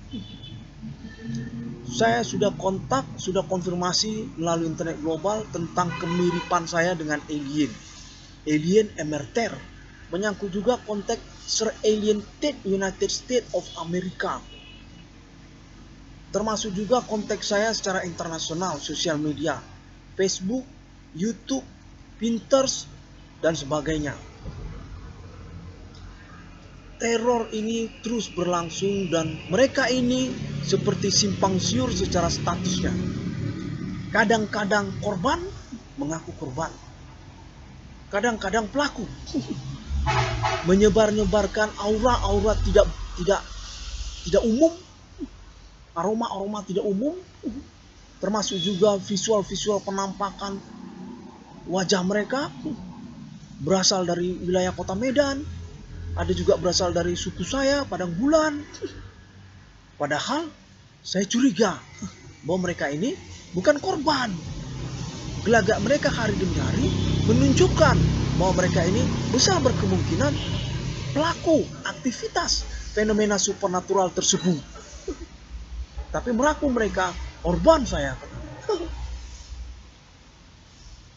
Saya sudah kontak, sudah konfirmasi melalui internet global tentang kemiripan saya dengan alien. Alien emerter. Menyangkut juga konteks Sir Alien Tate United States of America. Termasuk juga konteks saya secara internasional, sosial media, Facebook, YouTube, Pinterest, dan sebagainya. Teror ini terus berlangsung dan mereka ini seperti simpang siur secara statusnya. Kadang-kadang korban mengaku korban. Kadang-kadang pelaku. Menyebar-nyebarkan aura-aura tidak umum. Aroma-aroma tidak umum, termasuk juga visual-visual penampakan wajah mereka berasal dari wilayah kota Medan, ada juga berasal dari suku saya, Padang Bulan. Padahal saya curiga bahwa mereka ini bukan korban. Gelagak mereka hari demi hari menunjukkan bahwa mereka ini besar berkemungkinan pelaku aktivitas fenomena supernatural tersebut. Tapi mengaku mereka korban saya.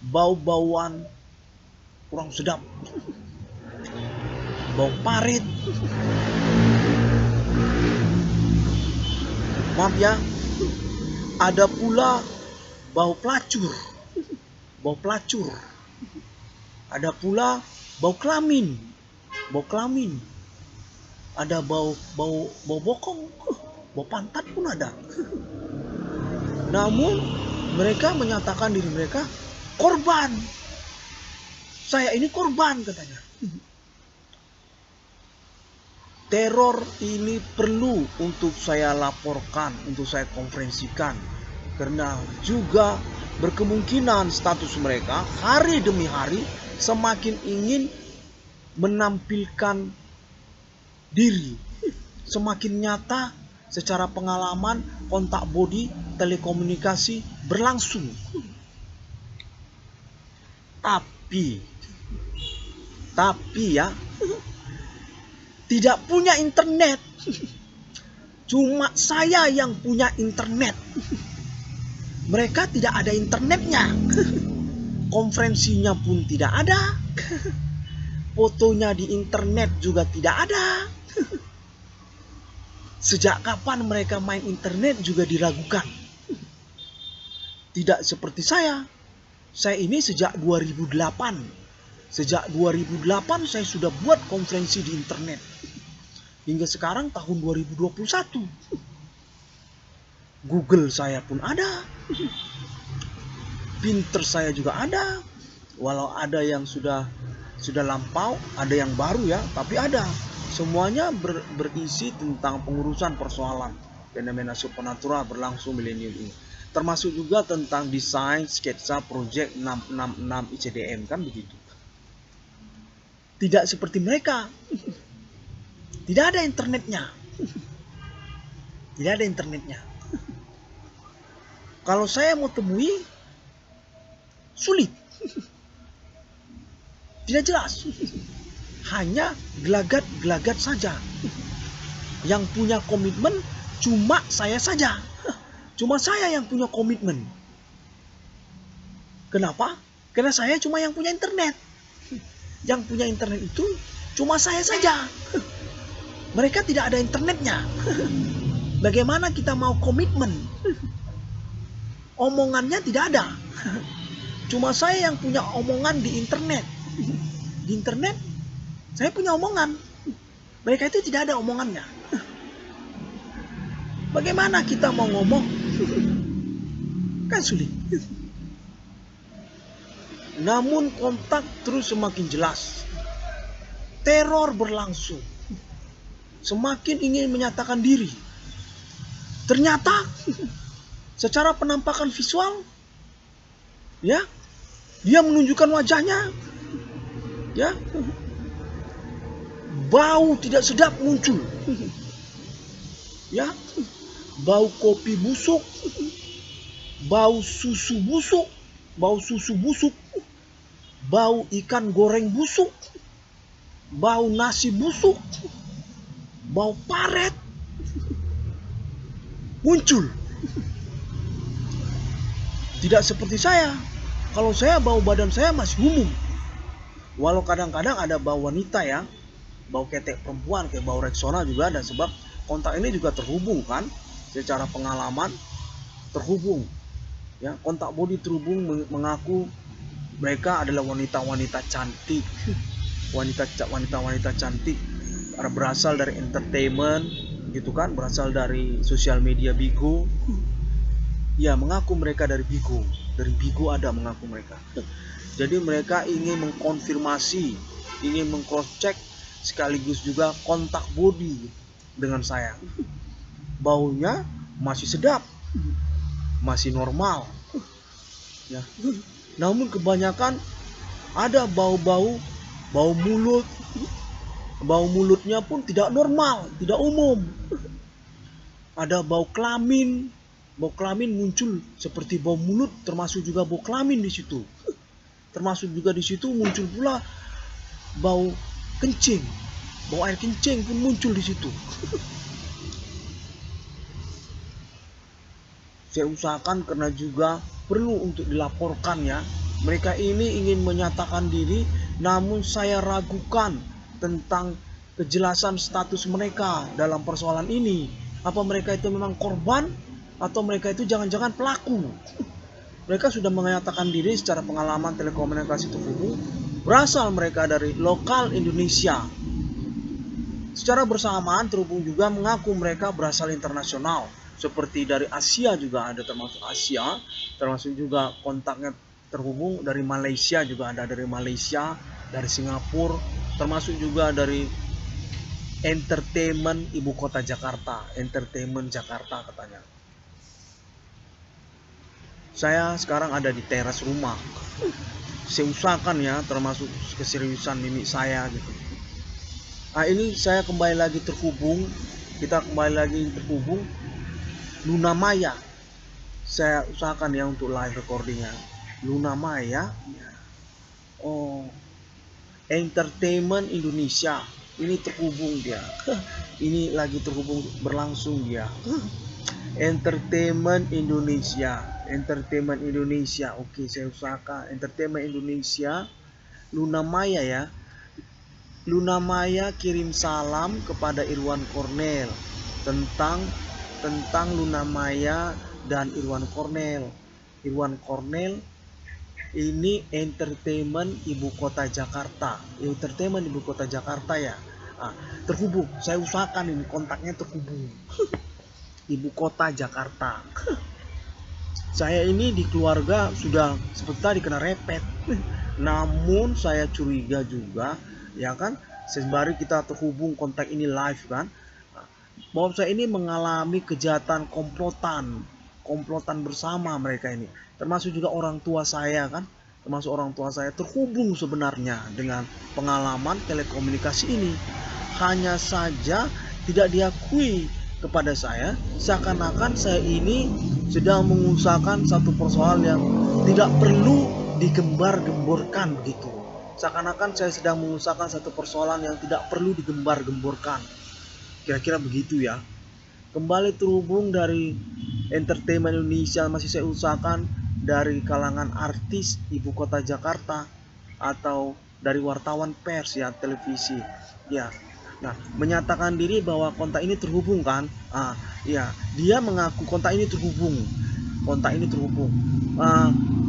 Bau-bauan kurang sedap. Bau parit. Maaf ya. Ada pula bau pelacur. Bau pelacur. Ada pula bau kelamin. Bau kelamin. Ada bau bokong. Bau pantat pun ada. Namun mereka menyatakan diri mereka korban. Saya ini korban, katanya. Teror ini perlu untuk saya laporkan, untuk saya konferensikan. Karena juga berkemungkinan status mereka hari demi hari semakin ingin menampilkan diri. Semakin nyata secara pengalaman kontak body telekomunikasi berlangsung. Tapi ya tidak punya internet. Cuma saya yang punya internet. Mereka tidak ada internetnya. Konferensinya pun tidak ada. Fotonya di internet juga tidak ada. Sejak kapan mereka main internet juga diragukan. Tidak seperti saya. Saya ini sejak 2008. Sejak 2008 saya sudah buat konferensi di internet. Hingga sekarang tahun 2021. Google saya pun ada. Pinterest saya juga ada. Walau ada yang sudah lampau, ada yang baru ya, tapi ada. Semuanya berisi tentang pengurusan persoalan fenomena supernatural berlangsung milenium ini. Termasuk juga tentang desain sketsa project 666 ICDM, kan begitu. Tidak seperti mereka. Tidak ada internetnya. Tidak ada internetnya. Kalau saya mau temui, sulit. Tidak jelas. Hanya gelagat-gelagat saja. Yang punya komitmen cuma saya saja. Cuma saya yang punya komitmen. Kenapa? Karena saya cuma yang punya internet. Yang punya internet itu cuma saya saja. Mereka tidak ada internetnya. Bagaimana kita mau komitmen? Omongannya tidak ada. Cuma saya yang punya omongan di internet. Di internet saya punya omongan. Mereka itu tidak ada omongannya. Bagaimana kita mau ngomong? Kan sulit. Namun kontak terus semakin jelas. Teror berlangsung. Semakin ingin menyatakan diri. Ternyata secara penampakan visual, ya, dia menunjukkan wajahnya, ya, bau tidak sedap muncul, ya, bau kopi busuk, bau susu busuk, bau ikan goreng busuk, bau nasi busuk, bau paret muncul. Tidak seperti saya. Kalau saya bau badan saya masih umum. Walau kadang-kadang ada bau wanita ya, bau ketek perempuan kayak bau Rexona juga ada, sebab kontak ini juga terhubung kan, secara pengalaman terhubung. Ya, kontak body terhubung mengaku mereka adalah wanita-wanita cantik, wanita-wanita cantik, berasal dari entertainment, gitu kan, berasal dari sosial media Bigo. Ya, mengaku mereka dari Bigo ada mengaku mereka. Jadi mereka ingin mengkonfirmasi, ingin mengcross check, sekaligus juga kontak body dengan saya. Baunya masih sedap, masih normal. Ya. Namun kebanyakan ada bau mulut. Bau mulutnya pun tidak normal, tidak umum. Ada bau kelamin. Bau kelamin muncul seperti bau mulut, termasuk juga bau kelamin di situ. Termasuk juga di situ muncul pula bau kencing. Bau air kencing pun muncul di situ. Saya usahakan karena juga perlu untuk dilaporkan ya. Mereka ini ingin menyatakan diri, namun saya ragukan tentang kejelasan status mereka dalam persoalan ini. Apa mereka itu memang korban atau mereka itu jangan-jangan pelaku? Mereka sudah menyatakan diri secara pengalaman telekomunikasi terhubung, berasal mereka dari lokal Indonesia. Secara bersamaan terhubung juga mengaku mereka berasal internasional, seperti dari Asia juga ada, termasuk Asia, termasuk juga kontaknya terhubung dari Malaysia juga ada, dari Malaysia, dari Singapura, termasuk juga dari entertainment ibu kota Jakarta, entertainment Jakarta katanya. Saya sekarang ada di teras rumah. Saya usahakan ya, termasuk keseriusan mimik saya gitu. Nah, ini saya kembali lagi terhubung. Kita kembali lagi terhubung. Luna Maya. Saya usahakan ya untuk live recordingnya. Luna Maya. Oh, Entertainment Indonesia. Ini terhubung dia. Ini lagi terhubung berlangsung dia. Entertainment Indonesia. Oke, saya usahakan Entertainment Indonesia. Luna Maya ya. Luna Maya kirim salam kepada Irwan Cornel tentang Luna Maya dan Irwan Cornel. Irwan Cornel ini entertainment ibu kota Jakarta. Entertainment ibu kota Jakarta ya. Nah, terhubung. Saya usahakan ini kontaknya terhubung. Ibu kota Jakarta. Saya ini di keluarga sudah seperti tadi kena repet. Namun saya curiga juga, ya kan, sembari kita terhubung kontak ini live kan, bahwa saya ini mengalami kejahatan komplotan bersama mereka ini. Termasuk juga orang tua saya kan, terhubung sebenarnya dengan pengalaman telekomunikasi ini. Hanya saja tidak diakui kepada saya seakan-akan saya ini sedang mengusahakan satu persoalan yang tidak perlu digembar-gemborkan begitu. Seakan-akan saya sedang mengusahakan satu persoalan yang tidak perlu digembar-gemborkan. Kira-kira begitu ya. Kembali terhubung dari entertainment Indonesia, masih saya usahakan dari kalangan artis ibu kota Jakarta atau dari wartawan pers ya, televisi ya. Nah, menyatakan diri bahwa kontak ini terhubung kan? Ya, dia mengaku kontak ini terhubung.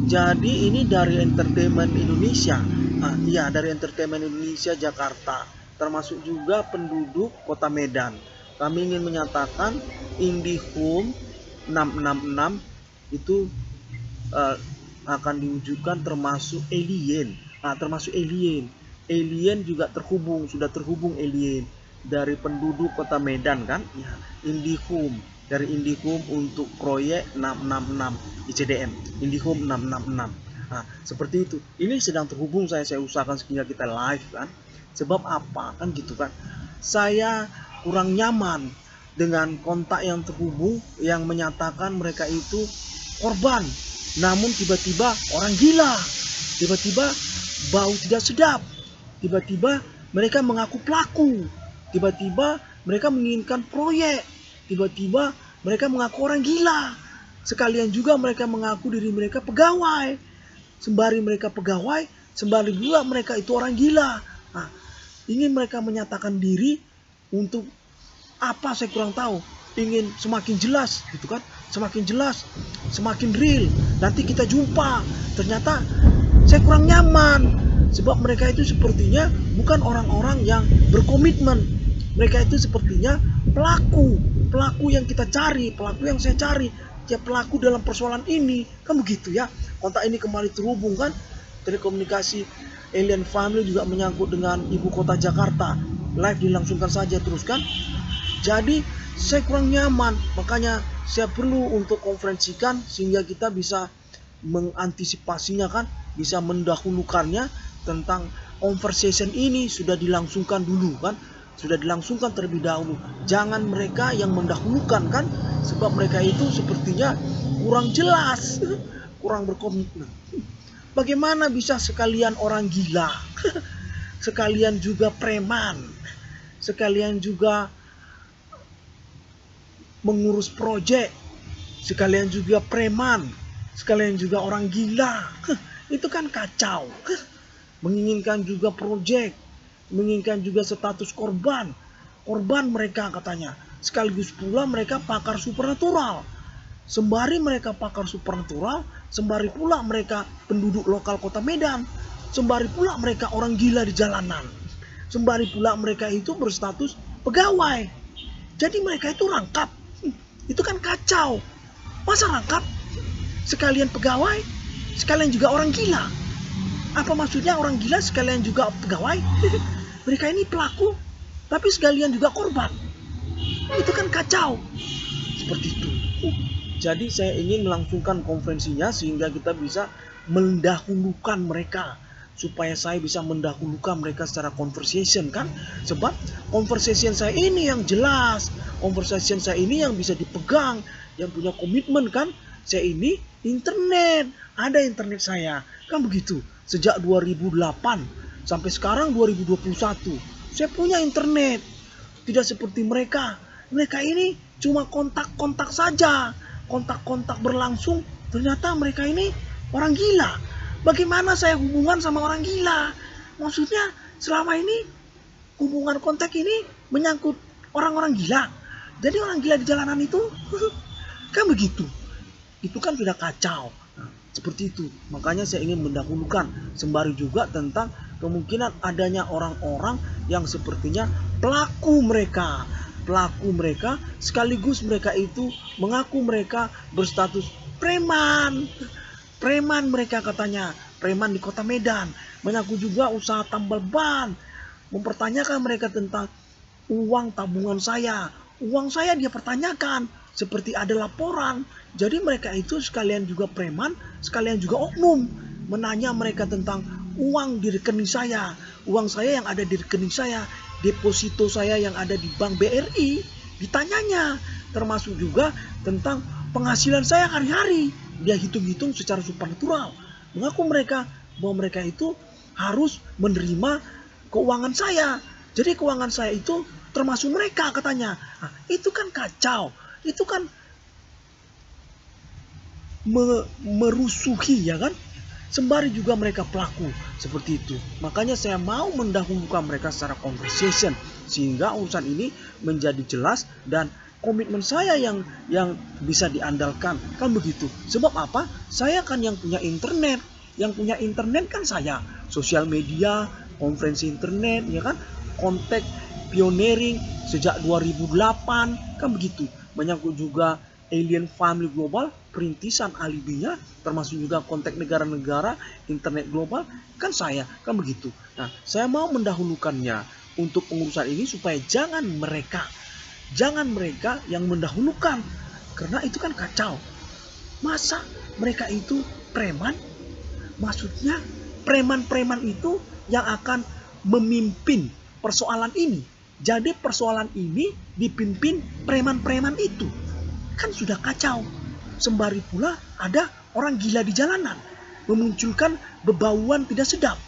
Jadi ini dari entertainment Indonesia. Iya, dari entertainment Indonesia Jakarta, termasuk juga penduduk Kota Medan. Kami ingin menyatakan IndiHome 666 itu akan diwujudkan termasuk alien. Alien juga terhubung, sudah terhubung alien dari penduduk Kota Medan kan? Ya, IndiHome, dari IndiHome untuk proyek 666 ICDM, IndiHome 666. Nah, seperti itu. Ini sedang terhubung, saya usahakan sehingga kita live kan. Sebab apa kan gitu kan? Saya kurang nyaman dengan kontak yang terhubung yang menyatakan mereka itu korban, namun tiba-tiba orang gila, tiba-tiba bau tidak sedap, tiba-tiba mereka mengaku pelaku, tiba-tiba mereka menginginkan proyek, tiba-tiba mereka mengaku orang gila, sekalian juga mereka mengaku diri mereka pegawai, sembari mereka pegawai, sembari juga mereka itu orang gila. Nah, ingin mereka menyatakan diri untuk apa saya kurang tahu, ingin semakin jelas gitu kan, semakin jelas, semakin real, nanti kita jumpa. Ternyata saya kurang nyaman, sebab mereka itu sepertinya bukan orang-orang yang berkomitmen. Mereka itu sepertinya pelaku yang kita cari, pelaku yang saya cari, ya pelaku dalam persoalan ini, kan begitu ya. Kontak ini kembali terhubung kan, telekomunikasi Alien Family juga menyangkut dengan ibu kota Jakarta, live dilangsungkan saja terus kan. Jadi saya kurang nyaman, makanya saya perlu untuk konferensikan sehingga kita bisa mengantisipasinya kan, bisa mendahulukannya. Tentang conversation ini sudah dilangsungkan dulu kan, sudah dilangsungkan terlebih dahulu. Jangan mereka yang mendahulukan kan, sebab mereka itu sepertinya kurang jelas, kurang berkomitmen. Bagaimana bisa sekalian orang gila, sekalian juga preman, sekalian juga mengurus proyek, sekalian juga preman, sekalian juga orang gila. Itu kan kacau. Menginginkan juga proyek, menginginkan juga status korban mereka katanya. Sekaligus pula mereka pakar supernatural. Sembari mereka pakar supernatural, sembari pula mereka penduduk lokal kota Medan, sembari pula mereka orang gila di jalanan, sembari pula mereka itu berstatus pegawai. Jadi mereka itu rangkap. Itu kan kacau. Masa rangkap? Sekalian pegawai, sekalian juga orang gila. Apa maksudnya orang gila sekalian juga pegawai? Mereka ini pelaku, tapi sekalian juga korban. Itu kan kacau. Seperti itu. Jadi saya ingin melangsungkan konferensinya sehingga kita bisa mendahulukan mereka, supaya saya bisa mendahulukan mereka secara conversation kan. Sebab conversation saya ini yang jelas, conversation saya ini yang bisa dipegang, yang punya komitmen kan. Saya ini internet, ada internet saya kan begitu. Sejak 2008 sampai sekarang 2021 saya punya internet. Tidak seperti mereka. Mereka ini cuma kontak-kontak saja, kontak-kontak berlangsung. Ternyata mereka ini orang gila. Bagaimana saya hubungan sama orang gila? Maksudnya selama ini hubungan kontak ini menyangkut orang-orang gila. Jadi orang gila di jalanan itu kan begitu. Itu kan sudah kacau. Nah, seperti itu. Makanya saya ingin mendahulukan sembari juga tentang kemungkinan adanya orang-orang yang sepertinya pelaku mereka sekaligus mereka itu mengaku mereka berstatus preman mereka katanya, preman di kota Medan, mengaku juga usaha tambal ban, mempertanyakan mereka tentang uang tabungan saya dia pertanyakan seperti ada laporan. Jadi mereka itu sekalian juga preman, sekalian juga oknum, menanya mereka tentang uang di rekening saya, uang saya yang ada di rekening saya, deposito saya yang ada di bank BRI, ditanyanya, termasuk juga tentang penghasilan saya hari-hari. Dia hitung-hitung secara supernatural. Mengaku mereka bahwa mereka itu harus menerima keuangan saya. Jadi keuangan saya itu termasuk mereka katanya. Nah, itu kan kacau. Itu kan merusuhi, ya kan? Sembari juga mereka pelaku seperti itu. Makanya saya mau mendahulukan mereka secara conversation sehingga urusan ini menjadi jelas dan komitmen saya yang bisa diandalkan, kan begitu. Sebab apa? Saya kan yang punya internet. Yang punya internet kan saya. Sosial media, konferensi internet, ya kan? Kontak pioneering sejak 2008, kan begitu. Menyangkut juga Alien Family Global, perintisan alibinya, termasuk juga kontak negara-negara, internet global, kan saya, kan begitu. Nah, saya mau mendahulukannya untuk pengurusan ini supaya jangan mereka yang mendahulukan, karena itu kan kacau. Masa mereka itu preman? Maksudnya preman-preman itu yang akan memimpin persoalan ini. Jadi persoalan ini dipimpin preman-preman itu. Kan sudah kacau. Sembari pula ada orang gila di jalanan, memunculkan bebauan tidak sedap.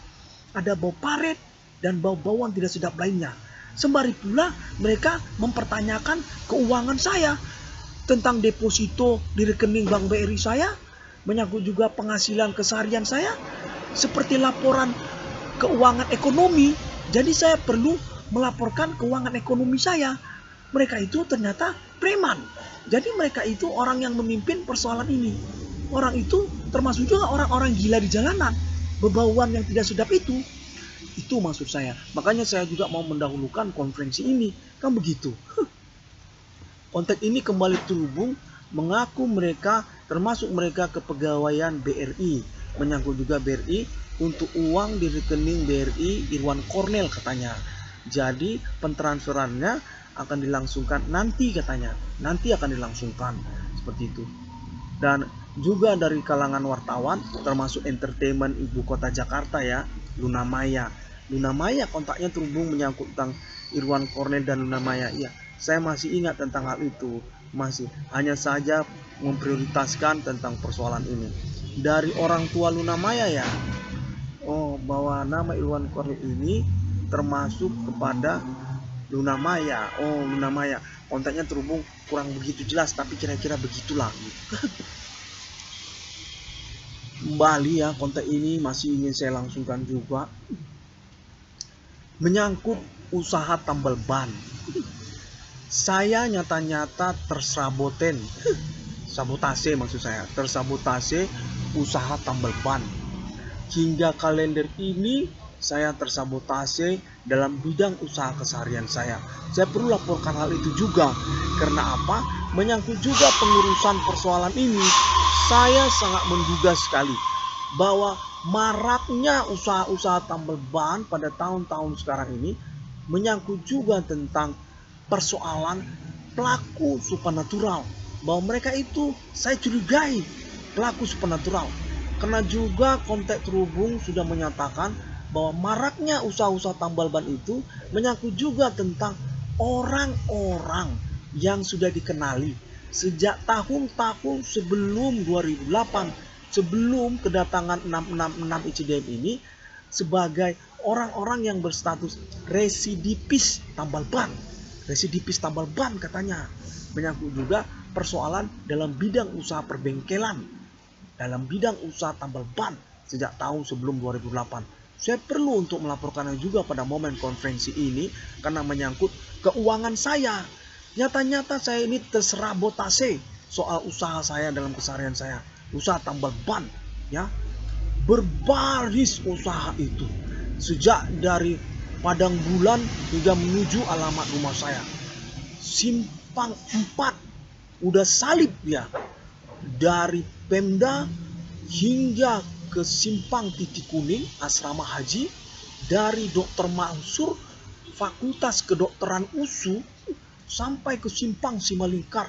Ada bau paret dan bau-bauan tidak sedap lainnya. Sembari pula mereka mempertanyakan keuangan saya, tentang deposito di rekening Bank BRI saya, menyangkut juga penghasilan keseharian saya, seperti laporan keuangan ekonomi. Jadi saya perlu melaporkan keuangan ekonomi saya. Mereka itu ternyata preman. Jadi mereka itu orang yang memimpin persoalan ini. Orang itu termasuk juga orang-orang gila di jalanan. Bebauan yang tidak sedap itu. Itu maksud saya. Makanya saya juga mau mendahulukan konferensi ini. Kan begitu. Konteks ini kembali terhubung mengaku mereka, termasuk mereka kepegawaian BRI. Menyangkut juga BRI untuk uang di rekening BRI Irwan Cornel katanya. Jadi pentransferannya akan dilangsungkan nanti katanya. Nanti akan dilangsungkan seperti itu. Dan juga dari kalangan wartawan termasuk entertainment ibu kota Jakarta ya, Luna Maya. Luna Maya kontaknya terhubung menyangkut tentang Irwan Cornel dan Luna Maya. Iya, saya masih ingat tentang hal itu. Masih hanya saja memprioritaskan tentang persoalan ini. Dari orang tua Luna Maya ya. Oh, bahwa nama Irwan Cornel ini termasuk kepada Luna Maya. Oh, Luna Maya. Kontaknya terhubung kurang begitu jelas, tapi kira-kira begitulah. Kembali ya, kontak ini masih ingin saya langsungkan juga. Menyangkut usaha tambal ban. Saya nyata-nyata sabotase maksud saya. Tersabotase usaha tambal ban. Hingga kalender ini saya tersabotase dalam bidang usaha keseharian saya. Saya perlu laporkan hal itu juga. Karena apa? Menyangkut juga pengurusan persoalan ini. Saya sangat menduga sekali bahwa maraknya usaha-usaha tambal ban pada tahun-tahun sekarang ini menyangkut juga tentang persoalan pelaku supernatural. Bahwa mereka itu saya curigai pelaku supernatural. Karena juga kontak terhubung sudah menyatakan bahwa maraknya usaha-usaha tambal ban itu menyangkut juga tentang orang-orang yang sudah dikenali sejak tahun-tahun sebelum 2008, sebelum kedatangan 666 ICDM ini, sebagai orang-orang yang berstatus residipis tambal ban. Residipis tambal ban katanya. Menyangkut juga persoalan dalam bidang usaha perbengkelan, dalam bidang usaha tambal ban sejak tahun sebelum 2008. Saya perlu untuk melaporkannya juga pada momen konferensi ini karena menyangkut keuangan saya. Nyata-nyata saya ini tersabotase soal usaha saya dalam keseharian saya. Usaha tambal ban ya. Berbaris usaha itu. Sejak dari Padang Bulan hingga menuju alamat rumah saya. Simpang 4 udah salib ya. Dari Pemda hingga ke simpang Titik Kuning asrama haji, dari Dr. Mansur Fakultas Kedokteran USU sampai ke simpang Simalingkar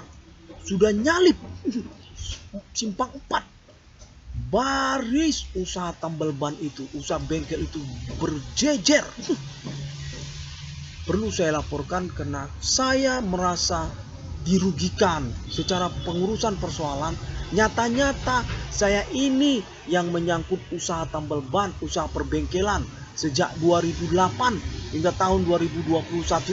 sudah nyalip. Simpang 4 baris usaha tambal ban itu, usaha bengkel itu berjejer. perlu saya laporkan karena saya merasa dirugikan secara pengurusan persoalan. Nyata-nyata saya ini yang menyangkut usaha tambal ban, usaha perbengkelan sejak 2008 hingga tahun 2021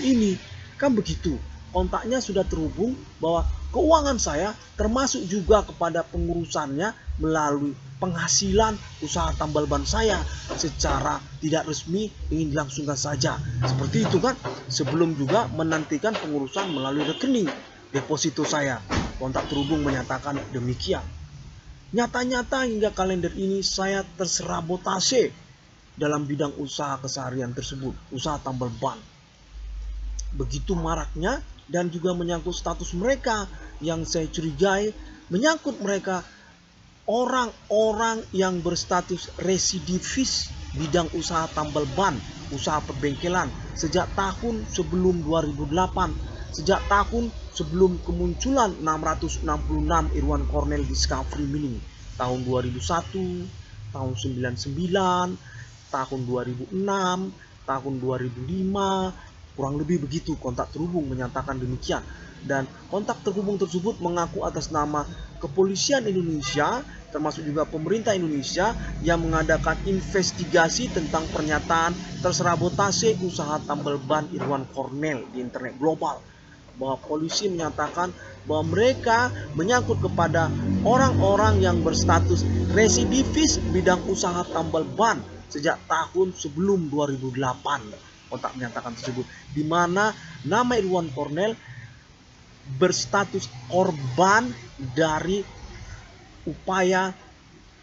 ini. Kan begitu, kontaknya sudah terhubung bahwa keuangan saya termasuk juga kepada pengurusannya melalui penghasilan usaha tambal ban saya secara tidak resmi ingin dilangsungkan saja. Seperti itu kan, sebelum juga menantikan pengurusan melalui rekening deposito saya. Kontak terhubung menyatakan demikian. Nyata-nyata hingga kalender ini saya terserabotase dalam bidang usaha keseharian tersebut, usaha tambal ban. Begitu maraknya dan juga menyangkut status mereka yang saya curigai, menyangkut mereka orang-orang yang berstatus residivis bidang usaha tambal ban, usaha perbengkelan sejak tahun sebelum 2008, sejak tahun sebelum kemunculan 666 Irwan Cornell Discovery Mining, tahun 2001, tahun 99, tahun 2006, tahun 2005, kurang lebih begitu. Kontak terhubung menyatakan demikian. Dan kontak terhubung tersebut mengaku atas nama Kepolisian Indonesia, termasuk juga pemerintah Indonesia, yang mengadakan investigasi tentang pernyataan terserabotase usaha tambal ban Irwan Cornell di internet global. Bahwa polisi menyatakan bahwa mereka menyangkut kepada orang-orang yang berstatus residivis bidang usaha tambal ban sejak tahun sebelum 2008. Kontak menyatakan tersebut, di mana nama Irwan Cornell berstatus korban dari upaya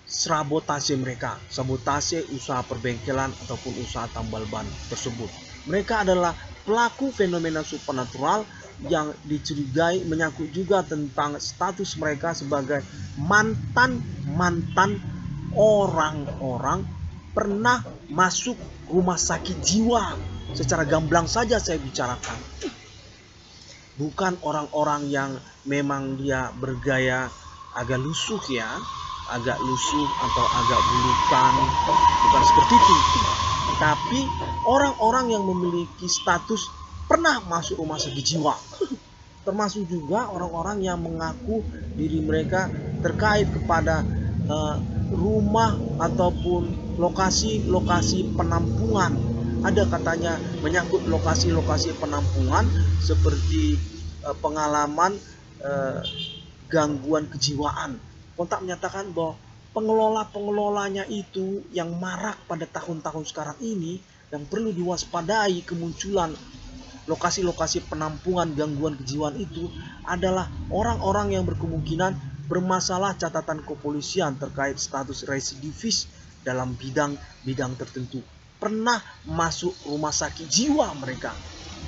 sabotase mereka, sabotase usaha perbengkelan ataupun usaha tambal ban tersebut. Mereka adalah pelaku fenomena supernatural yang dicurigai menyangkut juga tentang status mereka sebagai mantan orang-orang pernah masuk rumah sakit jiwa. Secara gamblang saja saya bicarakan, bukan orang-orang yang memang dia bergaya agak lusuh ya, agak lusuh atau agak bulukan, bukan seperti itu. Tapi orang-orang yang memiliki status pernah masuk rumah sakit jiwa. Termasuk juga orang-orang yang mengaku diri mereka terkait kepada rumah ataupun lokasi-lokasi penampungan. Ada katanya menyangkut lokasi-lokasi penampungan seperti pengalaman gangguan kejiwaan. Kontak menyatakan bahwa pengelola-pengelolanya itu yang marak pada tahun-tahun sekarang ini, yang perlu diwaspadai kemunculan lokasi-lokasi penampungan gangguan kejiwaan itu adalah orang-orang yang berkemungkinan bermasalah catatan kepolisian terkait status residivis dalam bidang tertentu. Pernah masuk rumah sakit jiwa mereka.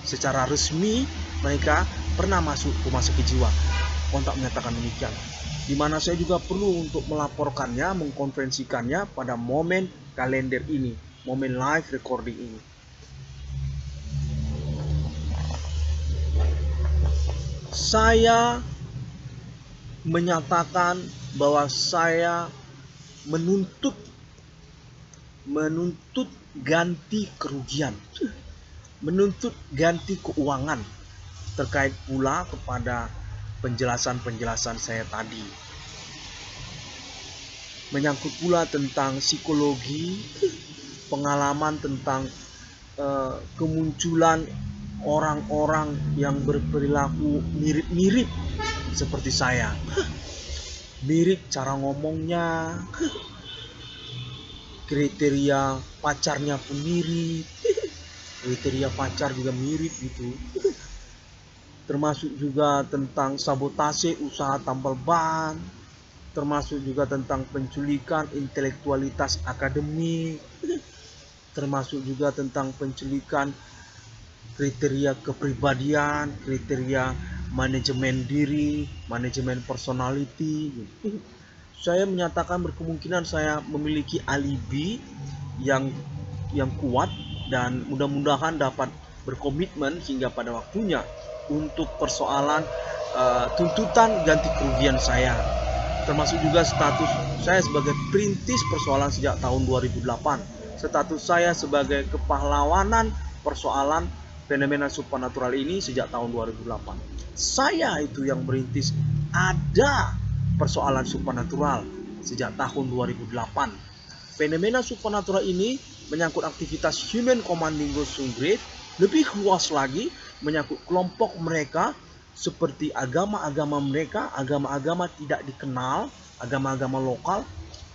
Secara resmi mereka pernah masuk rumah sakit jiwa. Kontak menyatakan demikian. Di mana saya juga perlu untuk melaporkannya, mengkonferensikannya pada momen kalender ini, momen live recording ini. Saya menyatakan bahwa saya menuntut ganti kerugian, menuntut ganti keuangan terkait pula kepada penjelasan-penjelasan saya tadi. Menyangkut pula tentang psikologi, pengalaman tentang kemunculan orang-orang yang berperilaku mirip-mirip seperti saya. Mirip cara ngomongnya, kriteria pacarnya pun mirip, kriteria pacar juga mirip gitu. Termasuk juga tentang sabotase usaha tambal ban, termasuk juga tentang penculikan intelektualitas akademik, termasuk juga tentang penculikan kriteria kepribadian, kriteria manajemen diri, manajemen personality. Saya menyatakan berkemungkinan saya memiliki alibi yang kuat dan mudah-mudahan dapat berkomitmen hingga pada waktunya untuk persoalan tuntutan ganti kerugian saya. Termasuk juga status saya sebagai perintis persoalan sejak tahun 2008. Status saya sebagai kepahlawanan persoalan fenomena supernatural ini sejak tahun 2008. Saya itu yang merintis ada persoalan supernatural sejak tahun 2008. Fenomena supernatural ini menyangkut aktivitas Human Commanding Ghost Sunggrave, lebih luas lagi menyangkut kelompok mereka seperti agama-agama mereka, agama-agama tidak dikenal, agama-agama lokal.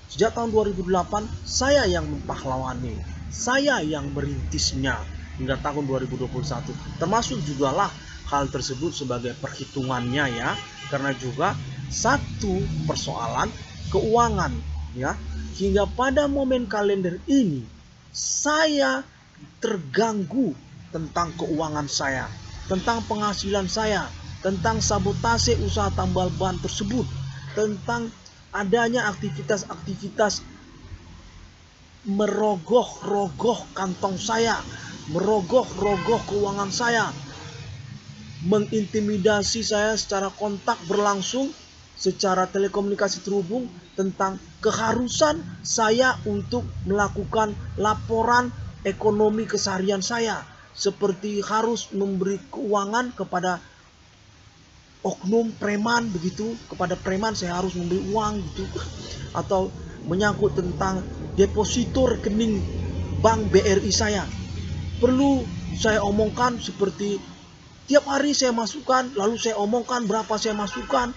Sejak tahun 2008 saya yang mempahlawani, saya yang merintisnya hingga tahun 2021. Termasuk jugalah hal tersebut sebagai perhitungannya ya, karena juga satu persoalan keuangan ya. Hingga pada momen kalender ini saya terganggu tentang keuangan saya, tentang penghasilan saya, tentang sabotase usaha tambal ban tersebut, tentang adanya aktivitas-aktivitas merogoh-rogoh kantong saya, merogoh-rogoh keuangan saya, mengintimidasi saya secara kontak berlangsung, secara telekomunikasi terhubung tentang keharusan saya untuk melakukan laporan ekonomi keseharian saya, seperti harus memberi keuangan kepada oknum preman begitu, kepada preman saya harus memberi uang gitu, atau menyangkut tentang deposito rekening bank BRI saya. Perlu saya omongkan seperti tiap hari saya masukkan, lalu saya omongkan berapa saya masukkan,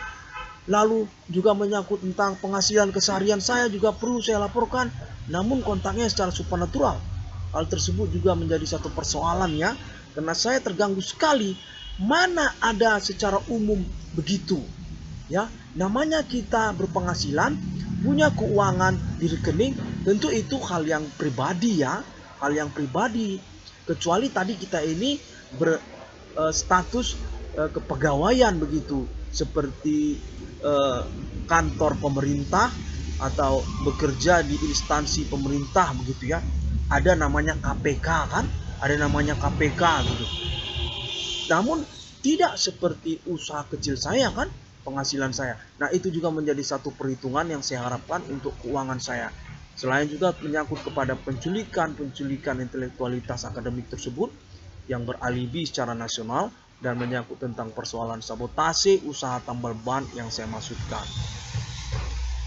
lalu juga menyangkut tentang penghasilan keseharian saya juga perlu saya laporkan, namun kontaknya secara supernatural. Hal tersebut juga menjadi satu persoalan ya, karena saya terganggu sekali. Mana ada secara umum begitu ya, namanya kita berpenghasilan, punya keuangan di rekening, tentu itu hal yang pribadi ya, hal yang pribadi. Kecuali tadi kita ini berstatus kepegawaian begitu, seperti kantor pemerintah atau bekerja di instansi pemerintah begitu ya. Ada namanya KPK kan, ada namanya KPK gitu. Namun tidak seperti usaha kecil saya kan, penghasilan saya. Nah itu juga menjadi satu perhitungan yang saya harapkan untuk keuangan saya. Selain juga menyangkut kepada penculikan intelektualitas akademik tersebut yang beralibi secara nasional, dan menyangkut tentang persoalan sabotase usaha tambal ban yang saya maksudkan.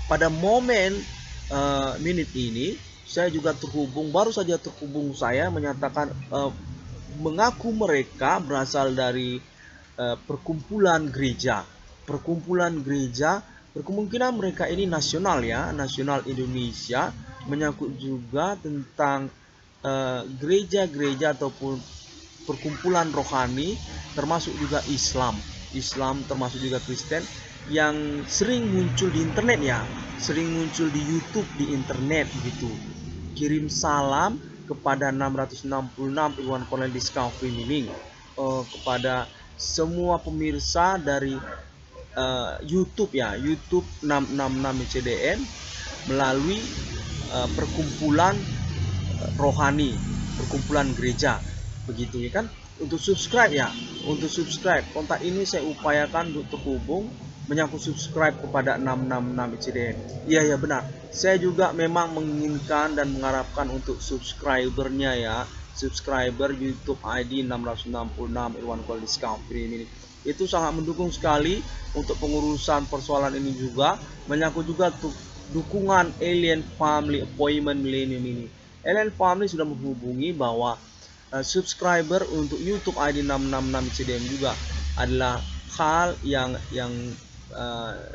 Pada momen menit ini saya juga baru saja terhubung saya menyatakan mengaku mereka berasal dari perkumpulan gereja. Berkemungkinan mereka ini nasional ya, nasional Indonesia, menyangkut juga tentang gereja-gereja ataupun perkumpulan rohani, termasuk juga Islam termasuk juga Kristen, yang sering muncul di internet ya, sering muncul di YouTube, di internet gitu. Kirim salam kepada 666 Irwan Cornel Discovery Meaning, kepada semua pemirsa dari YouTube ya, YouTube 666 CDN melalui perkumpulan rohani, perkumpulan gereja begitu ya kan. Untuk subscribe kontak ini saya upayakan untuk terhubung menyangkut subscribe kepada 666 CDN. Iya benar, saya juga memang menginginkan dan mengharapkan untuk subscribernya ya, subscriber YouTube ID 666 Irwan Cornel Discovery ini itu sangat mendukung sekali untuk pengurusan persoalan ini, juga menyangkut juga dukungan Alien Family Appointment Millennium ini. Alien Family sudah menghubungi bahwa subscriber untuk YouTube ID 666 CDM juga adalah hal yang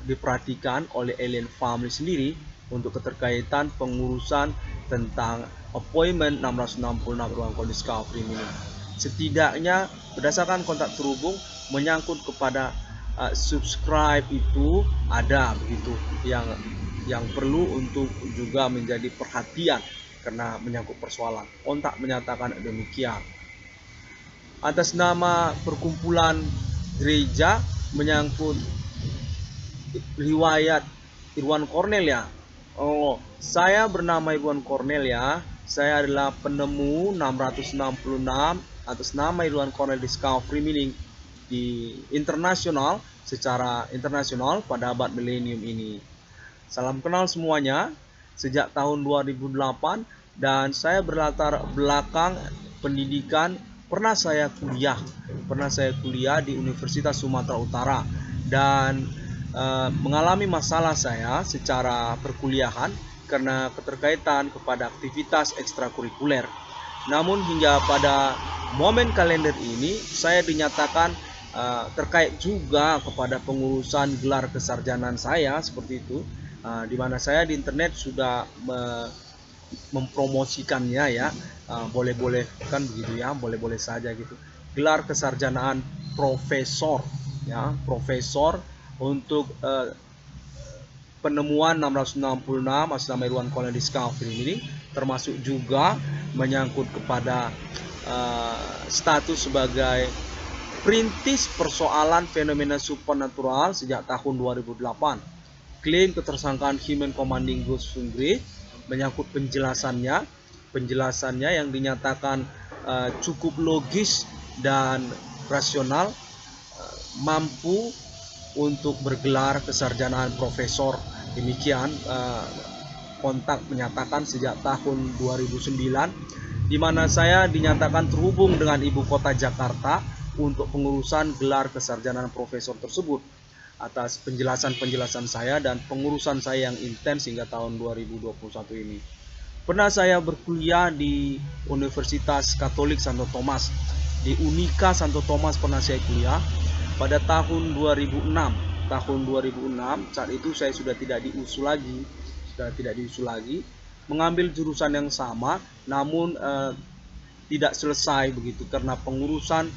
diperhatikan oleh Alien Family sendiri untuk keterkaitan pengurusan tentang appointment 666 Ruang Call Discovery ini. Setidaknya berdasarkan kontak terhubung menyangkut kepada subscribe itu ada begitu yang perlu untuk juga menjadi perhatian karena menyangkut persoalan. Kontak menyatakan demikian. Atas nama perkumpulan gereja menyangkut riwayat Irwan Cornel ya. Saya bernama Irwan Cornel ya. Saya adalah penemu 666 atas nama Irwan Cornel Discovery Meaning di internasional, secara internasional pada abad milenium ini. Salam kenal semuanya. Sejak tahun 2008 dan saya berlatar belakang pendidikan pernah saya kuliah di Universitas Sumatera Utara dan mengalami masalah saya secara perkuliahan karena keterkaitan kepada aktivitas ekstrakurikuler. Namun hingga pada momen kalender ini saya dinyatakan terkait juga kepada pengurusan gelar kesarjanaan saya seperti itu, di mana saya di internet sudah mempromosikannya ya, boleh-boleh kan begitu ya, boleh-boleh saja gitu, gelar kesarjanaan profesor ya, profesor untuk penemuan 666 atas nama Irwan Colin Discovery ini, termasuk juga menyangkut kepada status sebagai perintis persoalan fenomena supernatural sejak tahun 2008. Klaim ketersangkaan Human Commanding Ghost Sungri menyangkut penjelasannya yang dinyatakan cukup logis dan rasional, mampu untuk bergelar kesarjanaan profesor. Demikian kontak menyatakan sejak tahun 2009, di mana saya dinyatakan terhubung dengan ibu kota Jakarta untuk pengurusan gelar kesarjanaan profesor tersebut. Atas penjelasan saya dan pengurusan saya yang intens hingga tahun 2021 ini. Pernah saya berkuliah di Universitas Katolik Santo Thomas. Di Unika Santo Thomas pernah saya kuliah pada tahun 2006. Tahun 2006, saat itu saya sudah tidak diusul lagi, mengambil jurusan yang sama, namun tidak selesai begitu karena pengurusan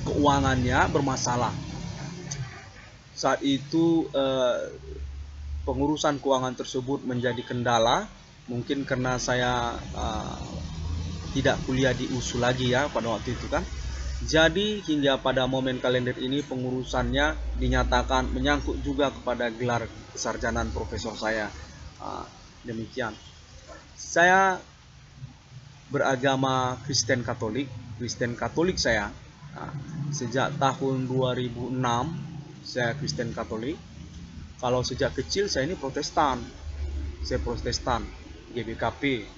keuangannya bermasalah. Saat itu pengurusan keuangan tersebut menjadi kendala, mungkin karena saya tidak kuliah di USU lagi ya pada waktu itu kan. Jadi hingga pada momen kalender ini pengurusannya dinyatakan menyangkut juga kepada gelar kesarjanaan profesor saya. Demikian. Saya beragama Kristen Katolik saya. Sejak tahun 2006 saya Kristen Katolik. Kalau sejak kecil saya ini Protestan. Saya Protestan, GBKP,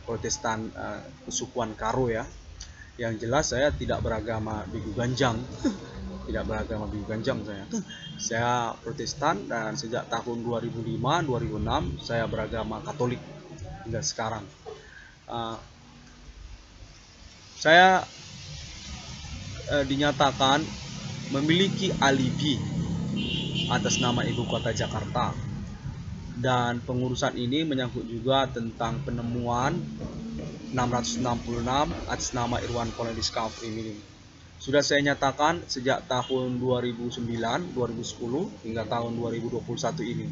Protestan kesukuan Karo ya. Yang jelas saya tidak beragama Bigu Ganjang. Tidak beragama Bigu Ganjang saya. Saya Protestan dan sejak tahun 2005-2006 saya beragama Katolik hingga sekarang. Saya dinyatakan memiliki alibi atas nama ibu kota Jakarta, dan pengurusan ini menyangkut juga tentang penemuan 666 atas nama Irwan Colin Discovery ini. Sudah saya nyatakan sejak tahun 2009, 2010 hingga tahun 2021 ini.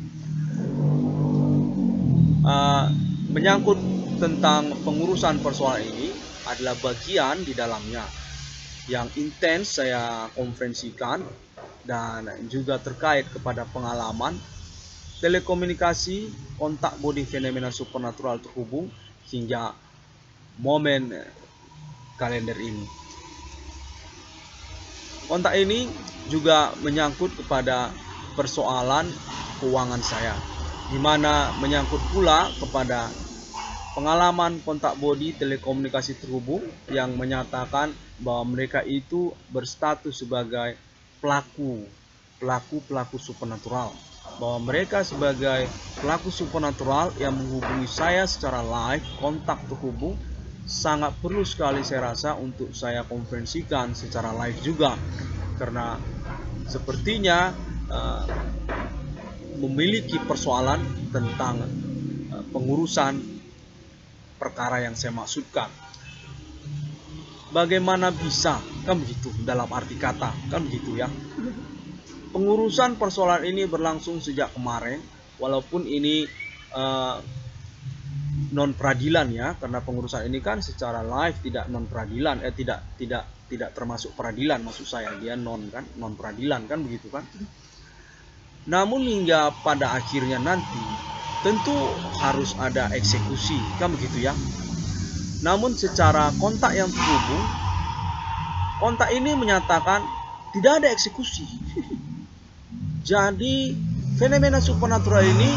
Menyangkut tentang pengurusan persoalan ini adalah bagian di dalamnya yang intens saya konferensikan dan juga terkait kepada pengalaman telekomunikasi kontak body fenomena supernatural terhubung hingga momen kalender ini. Kontak ini juga menyangkut kepada persoalan keuangan saya, di mana menyangkut pula kepada pengalaman kontak body telekomunikasi terhubung yang menyatakan bahwa mereka itu berstatus sebagai pelaku supernatural, bahwa mereka sebagai pelaku supernatural yang menghubungi saya secara live, kontak terhubung. Sangat perlu sekali saya rasa untuk saya konferensikan secara live juga, karena sepertinya memiliki persoalan tentang pengurusan perkara yang saya maksudkan. Bagaimana bisa, kan begitu dalam arti kata, kan begitu ya. Pengurusan persoalan ini berlangsung sejak kemarin, walaupun ini non peradilan ya, karena pengurusan ini kan secara live, tidak non peradilan, tidak termasuk peradilan maksud saya, dia non peradilan kan begitu kan. Namun hingga pada akhirnya nanti tentu harus ada eksekusi, kan begitu ya. Namun secara kontak yang terhubung, kontak ini menyatakan tidak ada eksekusi. Jadi fenomena supernatural ini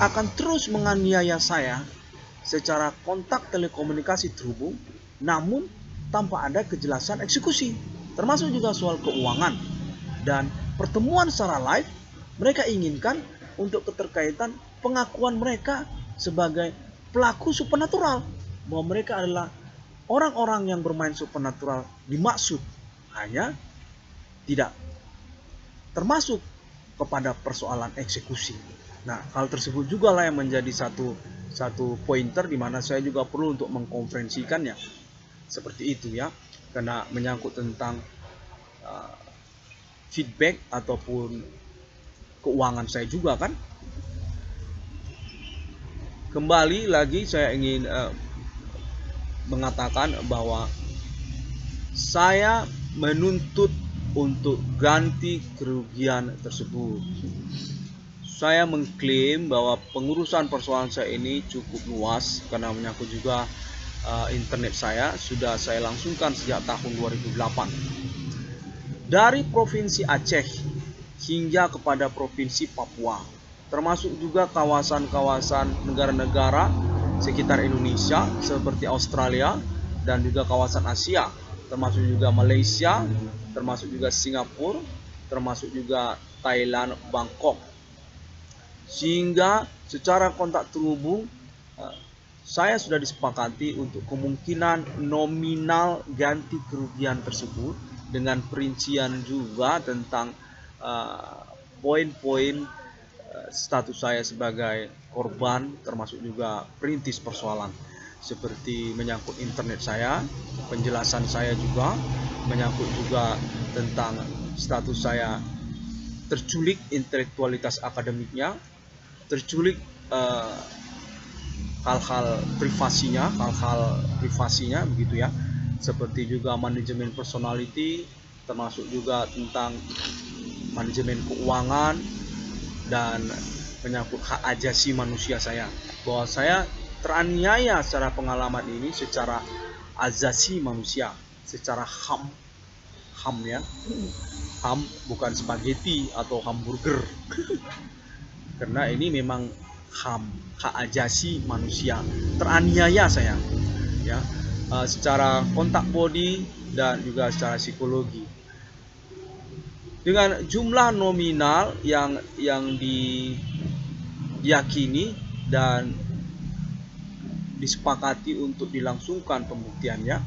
akan terus menganiaya saya secara kontak telekomunikasi terhubung namun tanpa ada kejelasan eksekusi, termasuk juga soal keuangan. Dan pertemuan secara live mereka inginkan untuk keterkaitan pengakuan mereka sebagai pelaku supernatural, bahwa mereka adalah orang-orang yang bermain supernatural dimaksud, hanya tidak termasuk kepada persoalan eksekusi. Nah, hal tersebut juga lah yang menjadi satu pointer di mana saya juga perlu untuk mengkonferensikannya seperti itu ya, karena menyangkut tentang feedback ataupun keuangan saya juga kan. Kembali lagi saya ingin mengatakan bahwa saya menuntut untuk ganti kerugian tersebut. Saya mengklaim bahwa pengurusan persoalan saya ini cukup luas karena menyangkut juga internet saya sudah saya langsungkan sejak tahun 2008. Dari Provinsi Aceh hingga kepada Provinsi Papua, termasuk juga kawasan-kawasan negara-negara sekitar Indonesia seperti Australia dan juga kawasan Asia, termasuk juga Malaysia, termasuk juga Singapura, termasuk juga Thailand, Bangkok. Sehingga secara kontak terhubung saya sudah disepakati untuk kemungkinan nominal ganti kerugian tersebut dengan perincian juga tentang poin-poin status saya sebagai korban, termasuk juga perintis persoalan seperti menyangkut internet saya, penjelasan saya juga menyangkut juga tentang status saya terculik intelektualitas akademiknya, terculik hal-hal privasinya begitu ya, seperti juga manajemen personality, termasuk juga tentang manajemen keuangan dan menyangkut hak ajasi manusia saya, bahwa saya teraniaya secara pengalaman ini secara ajasi manusia, secara ham ya, ham bukan spaghetti atau hamburger karena ini memang ham, hak ajasi manusia, teraniaya saya ya, secara kontak body dan juga secara psikologi dengan jumlah nominal yang diyakini dan disepakati untuk dilangsungkan pembuktiannya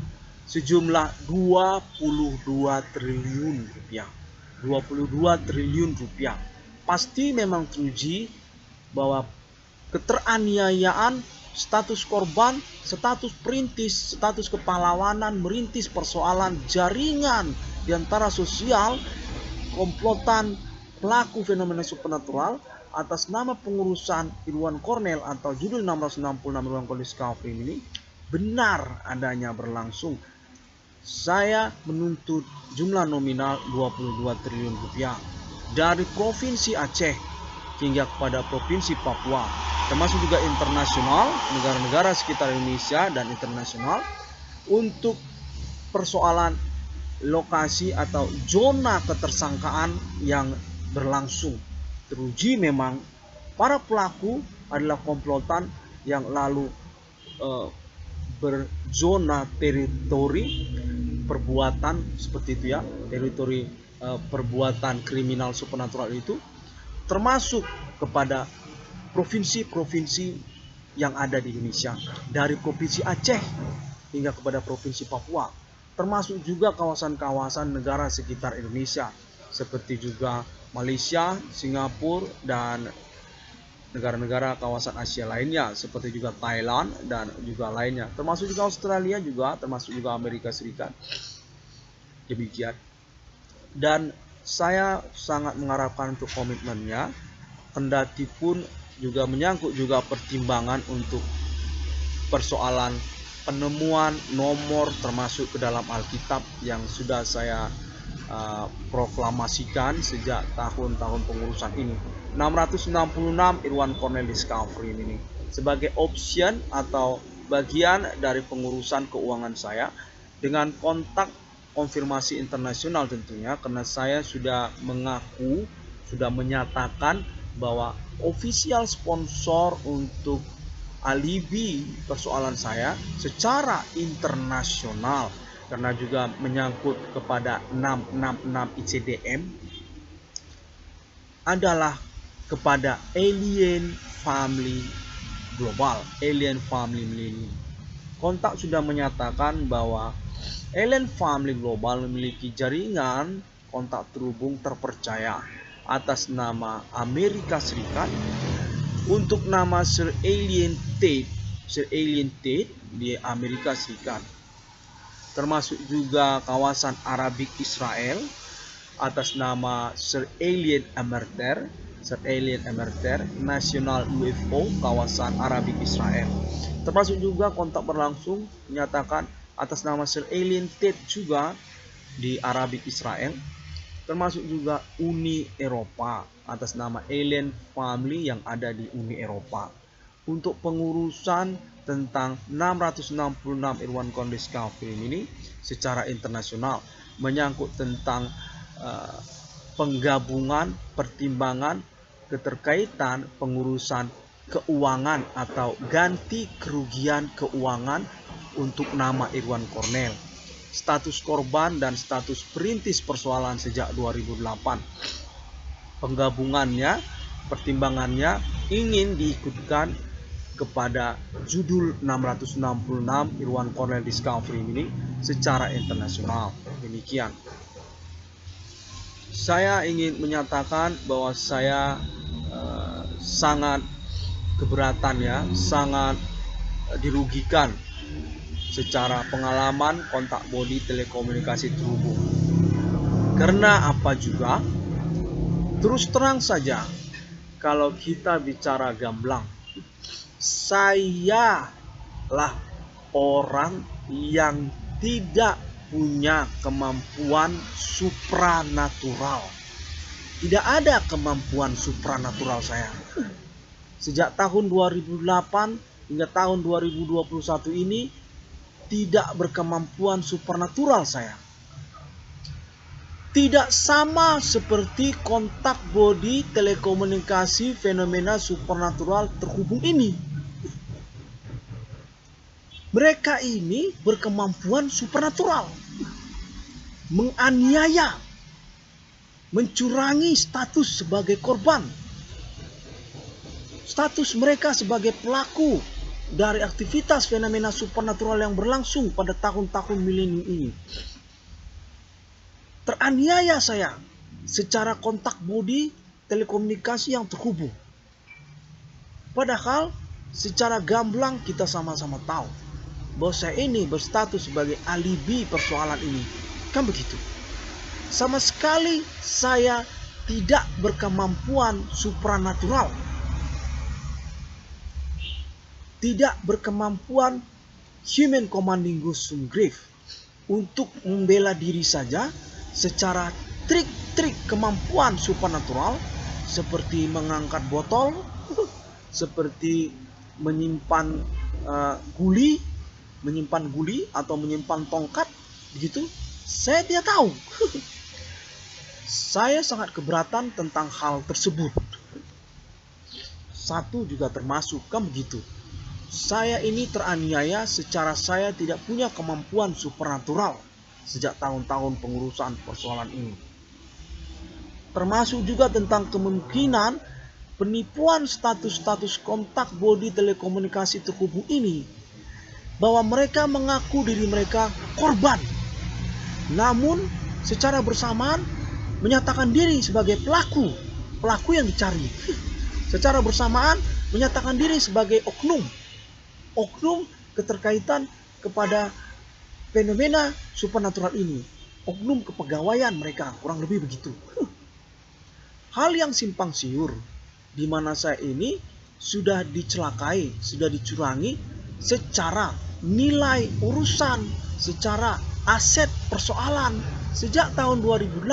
sejumlah 22 triliun rupiah. 22 triliun rupiah. Pasti memang teruji bahwa keteraniayaan, status korban, status perintis, status kepahlawanan, merintis persoalan jaringan di antara sosial, komplotan pelaku fenomena supernatural atas nama pengurusan Irwan Cornell atau judul 666 Irwan Cornell Discovery ini benar adanya berlangsung. Saya menuntut jumlah nominal 22 triliun rupiah dari Provinsi Aceh hingga kepada Provinsi Papua, termasuk juga internasional, negara-negara sekitar Indonesia dan internasional, untuk persoalan lokasi atau zona ketersangkaan yang berlangsung. Teruji memang para pelaku adalah komplotan yang lalu berzona teritori perbuatan seperti itu ya, teritori perbuatan kriminal supernatural itu, termasuk kepada provinsi-provinsi yang ada di Indonesia, dari Provinsi Aceh hingga kepada Provinsi Papua, termasuk juga kawasan-kawasan negara sekitar Indonesia seperti juga Malaysia, Singapura, dan negara-negara kawasan Asia lainnya seperti juga Thailand dan juga lainnya, termasuk juga Australia juga, termasuk juga Amerika Serikat. Demikian. Dan saya sangat mengharapkan untuk komitmennya, kendati pun juga menyangkut juga pertimbangan untuk persoalan penemuan nomor termasuk ke dalam Alkitab yang sudah saya proklamasikan sejak tahun-tahun pengurusan ini. 666 Irwan Cornell Discovery ini sebagai option atau bagian dari pengurusan keuangan saya dengan kontak konfirmasi internasional tentunya, karena saya sudah mengaku, sudah menyatakan bahwa official sponsor untuk alibi persoalan saya secara internasional, karena juga menyangkut kepada 666 ICDM, adalah kepada alien family global, alien family millennium. Kontak sudah menyatakan bahwa alien family global memiliki jaringan kontak terhubung terpercaya atas nama Amerika Serikat untuk nama Sir Alien Tate di Amerika Serikat, termasuk juga kawasan Arabik Israel atas nama Sir Alien Emerter National UFO kawasan Arabik Israel, termasuk juga kontak berlangsung menyatakan atas nama Sir Alien Tate juga di Arabik Israel, termasuk juga Uni Eropa atas nama Alien Family yang ada di Uni Eropa untuk pengurusan tentang 666 Irwan Cornell Discovery ini secara internasional, menyangkut tentang penggabungan, pertimbangan, keterkaitan pengurusan keuangan atau ganti kerugian keuangan untuk nama Irwan Cornell, status korban dan status perintis persoalan sejak 2008. Penggabungannya, pertimbangannya ingin diikutkan kepada judul 666 Irwan Cornell Discovery ini secara internasional. Demikian. Saya ingin menyatakan bahwa saya sangat keberatan ya, sangat dirugikan secara pengalaman kontak body telekomunikasi terhubung. Karena apa juga? Terus terang saja, kalau kita bicara gamblang, saya lah orang yang tidak punya kemampuan supranatural. Tidak ada kemampuan supranatural saya. Sejak tahun 2008 hingga tahun 2021 ini tidak berkemampuan supranatural saya. Tidak sama seperti kontak body telekomunikasi fenomena supernatural terhubung ini. Mereka ini berkemampuan supernatural, menganiaya, mencurangi status sebagai korban, status mereka sebagai pelaku dari aktivitas fenomena supernatural yang berlangsung pada tahun-tahun milenium ini. Teraniaya saya secara kontak body telekomunikasi yang terhubung. Padahal secara gamblang kita sama-sama tahu bahwa saya ini berstatus sebagai alibi persoalan ini. Kan begitu. Sama sekali saya tidak berkemampuan supranatural. Tidak berkemampuan human commanding ghost sum grief untuk membela diri saja secara trik-trik kemampuan supernatural seperti mengangkat botol, seperti menyimpan guli atau menyimpan tongkat, begitu. Saya tidak tahu. Saya sangat keberatan tentang hal tersebut. Satu juga termasuk, kan begitu. Saya ini teraniaya secara saya tidak punya kemampuan supernatural sejak tahun-tahun pengurusan persoalan ini. Termasuk juga tentang kemungkinan penipuan status-status kontak body telekomunikasi terhubung ini, bahwa mereka mengaku diri mereka korban, namun secara bersamaan menyatakan diri sebagai pelaku yang dicari. Secara bersamaan menyatakan diri sebagai oknum keterkaitan kepada fenomena supernatural ini, oknum kepegawaian mereka, kurang lebih begitu. Hal yang simpang siur, di mana saya ini sudah dicelakai, sudah dicurangi secara nilai urusan, secara aset persoalan. Sejak tahun 2008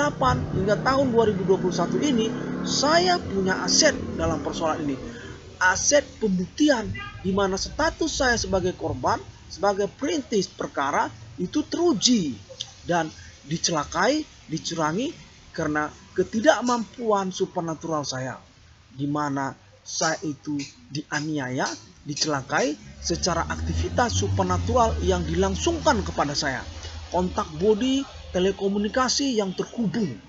hingga tahun 2021 ini, saya punya aset dalam persoalan ini. Aset pembuktian, di mana status saya sebagai korban, sebagai perintis perkara itu teruji dan dicelakai, dicurangi karena ketidakmampuan supernatural saya, di mana saya itu dianiaya, dicelakai secara aktivitas supernatural yang dilangsungkan kepada saya. Kontak body, telekomunikasi yang terhubung.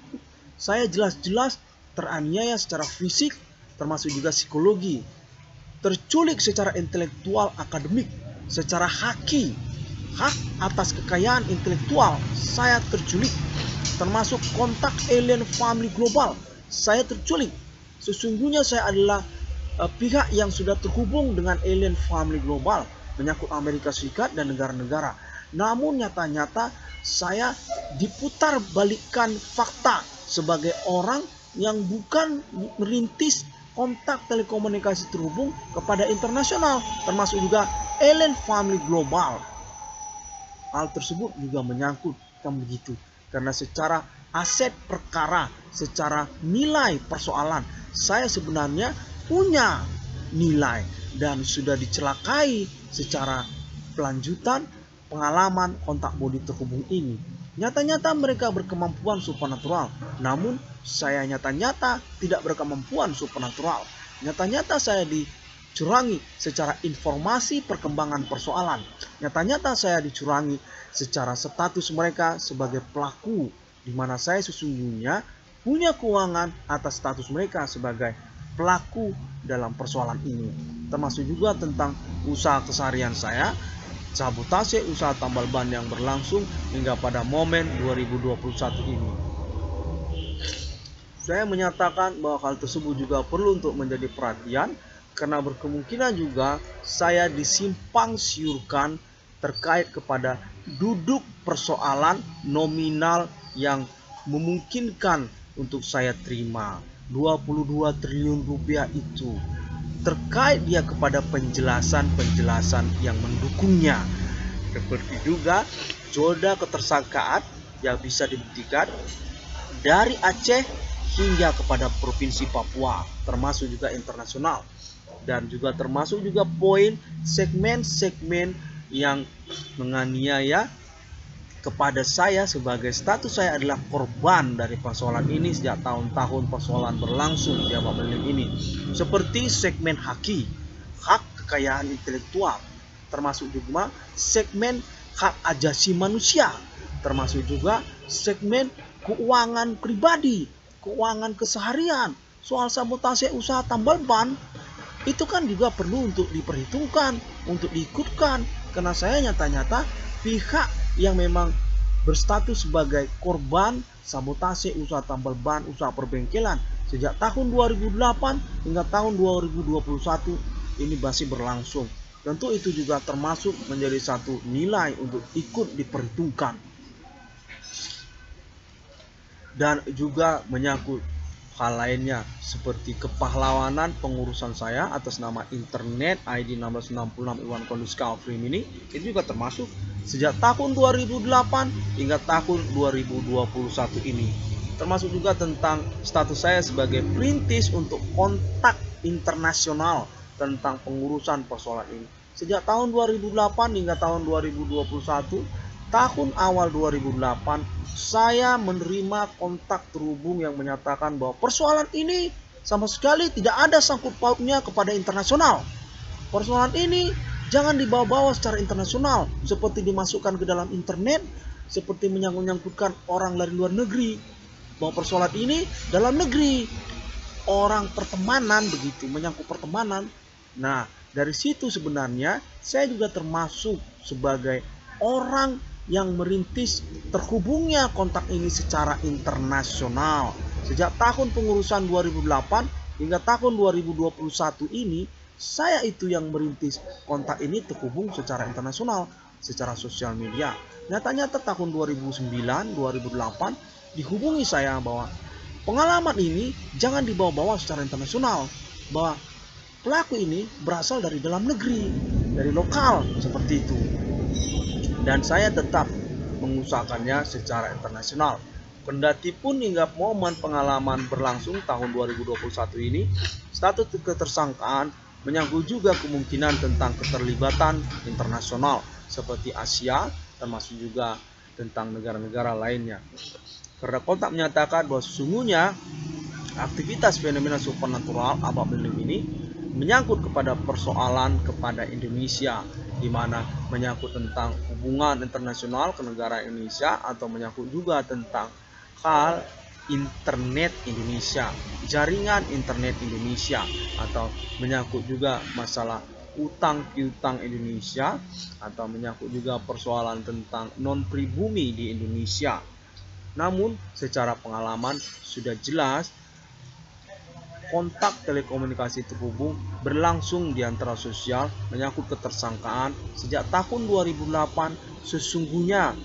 Saya jelas-jelas teraniaya secara fisik, termasuk juga psikologi. Terculik secara intelektual akademik, secara hak atas kekayaan intelektual, saya terculik. Termasuk kontak alien family global, saya terculik. Sesungguhnya saya adalah pihak yang sudah terhubung dengan alien family global, menyangkut Amerika Serikat dan negara-negara. Namun nyata-nyata saya diputar balikkan fakta sebagai orang yang bukan merintis kontak telekomunikasi terhubung kepada internasional, termasuk juga alien family global. Hal tersebut juga menyangkut begitu, karena secara aset perkara, secara nilai persoalan, saya sebenarnya punya nilai dan sudah dicelakai secara pelanjutan pengalaman kontak body terhubung ini. Nyata-nyata mereka berkemampuan supernatural, namun saya nyata-nyata tidak berkemampuan supernatural. Nyata-nyata saya dicurangi secara informasi perkembangan persoalan. Nyata-nyata saya dicurangi secara status mereka sebagai pelaku, di mana saya sesungguhnya punya keuangan atas status mereka sebagai pelaku dalam persoalan ini. Termasuk juga tentang usaha keseharian saya, sabotase usaha tambal ban yang berlangsung hingga pada momen 2021 ini. Saya menyatakan bahwa hal tersebut juga perlu untuk menjadi perhatian, karena berkemungkinan juga saya disimpang siurkan terkait kepada duduk persoalan nominal yang memungkinkan untuk saya terima 22 triliun rupiah itu, terkait dia kepada penjelasan-penjelasan yang mendukungnya. Seperti juga joda ketersangkaan yang bisa dibuktikan dari Aceh hingga kepada Provinsi Papua, termasuk juga internasional. Dan juga termasuk juga poin segmen-segmen yang menganiaya kepada saya sebagai status saya adalah korban dari persoalan ini sejak tahun-tahun persoalan berlangsung di Abah Melim ini. Seperti segmen hak kekayaan intelektual, termasuk juga segmen hak ajasi manusia, termasuk juga segmen keuangan pribadi, keuangan keseharian, soal sabotase usaha tambal ban. Itu kan juga perlu untuk diperhitungkan, untuk diikutkan, karena saya nyata-nyata pihak yang memang berstatus sebagai korban sabotase usaha tambal ban, usaha perbengkelan sejak tahun 2008 hingga tahun 2021 ini masih berlangsung. Tentu itu juga termasuk menjadi satu nilai untuk ikut diperhitungkan. Dan juga menyangkut hal lainnya seperti kepahlawanan pengurusan saya atas nama internet ID 1666 Iwan Kondus Kafrim ini, itu juga termasuk sejak tahun 2008 hingga tahun 2021 ini. Termasuk juga tentang status saya sebagai perintis untuk kontak internasional tentang pengurusan persoalan ini. Sejak tahun 2008 hingga tahun 2021, tahun awal 2008, saya menerima kontak terhubung yang menyatakan bahwa persoalan ini sama sekali tidak ada sangkut pautnya kepada internasional. Persoalan ini jangan dibawa-bawa secara internasional, seperti dimasukkan ke dalam internet, seperti menyangkut-nyangkutkan orang dari luar negeri, bahwa persoalan ini dalam negeri, orang pertemanan begitu, menyangkut pertemanan. Nah, dari situ sebenarnya saya juga termasuk sebagai orang yang merintis terhubungnya kontak ini secara internasional. Sejak tahun pengurusan 2008 hingga tahun 2021 ini, saya itu yang merintis kontak ini terhubung secara internasional, secara sosial media. Nyata-nyata tahun 2009, 2008 dihubungi saya bahwa pengalaman ini jangan dibawa-bawa secara internasional, bahwa pelaku ini berasal dari dalam negeri, dari lokal, seperti itu. Dan saya tetap mengusahakannya secara internasional. Kendati pun hingga momen pengalaman berlangsung tahun 2021 ini, status ketersangkaan menyangkut juga kemungkinan tentang keterlibatan internasional seperti Asia, termasuk juga tentang negara-negara lainnya. Karena kontak menyatakan bahwa sesungguhnya aktivitas fenomena supernatural Abah Melim ini menyangkut kepada persoalan kepada Indonesia, di mana menyangkut tentang hubungan internasional ke negara Indonesia, atau menyangkut juga tentang hal internet Indonesia, jaringan internet Indonesia, atau menyangkut juga masalah utang piutang Indonesia, atau menyangkut juga persoalan tentang non pribumi di Indonesia. Namun secara pengalaman sudah jelas kontak telekomunikasi terhubung berlangsung di antara sosial menyangkut ketersangkaan sejak tahun 2008 sesungguhnya,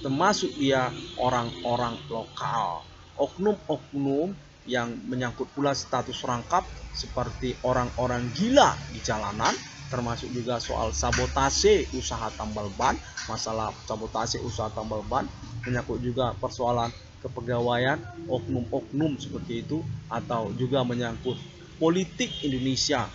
termasuk dia orang-orang lokal, oknum-oknum yang menyangkut pula status rangkap seperti orang-orang gila di jalanan, termasuk juga soal sabotase usaha tambal ban, masalah sabotase usaha tambal ban, menyangkut juga persoalan kepegawaian oknum-oknum seperti itu, atau juga menyangkut politik Indonesia,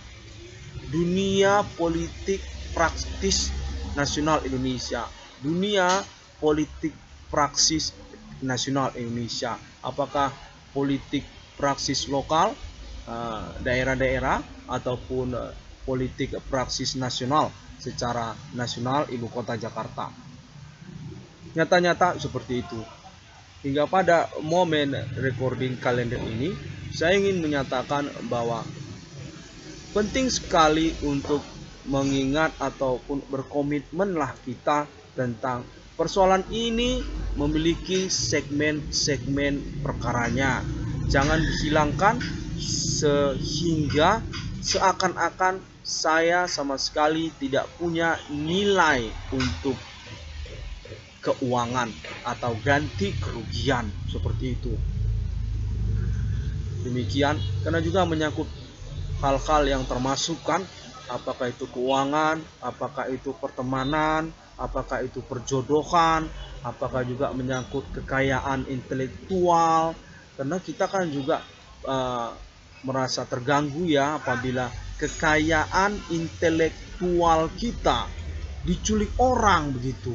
dunia politik praktis nasional Indonesia, dunia politik praksis nasional Indonesia, apakah politik praksis lokal daerah-daerah ataupun politik praksis nasional secara nasional ibu kota Jakarta. Nyata-nyata seperti itu. Hingga pada momen recording kalender ini, saya ingin menyatakan bahwa penting sekali untuk mengingat ataupun berkomitmenlah kita tentang persoalan ini memiliki segmen-segmen perkaranya. Jangan dihilangkan sehingga seakan-akan saya sama sekali tidak punya nilai untuk keuangan atau ganti kerugian seperti itu. Demikian, karena juga menyangkut hal-hal yang termasukkan, apakah itu keuangan, apakah itu pertemanan, apakah itu perjodohan, apakah juga menyangkut kekayaan intelektual, karena kita kan juga merasa terganggu ya apabila kekayaan intelektual kita diculik orang begitu.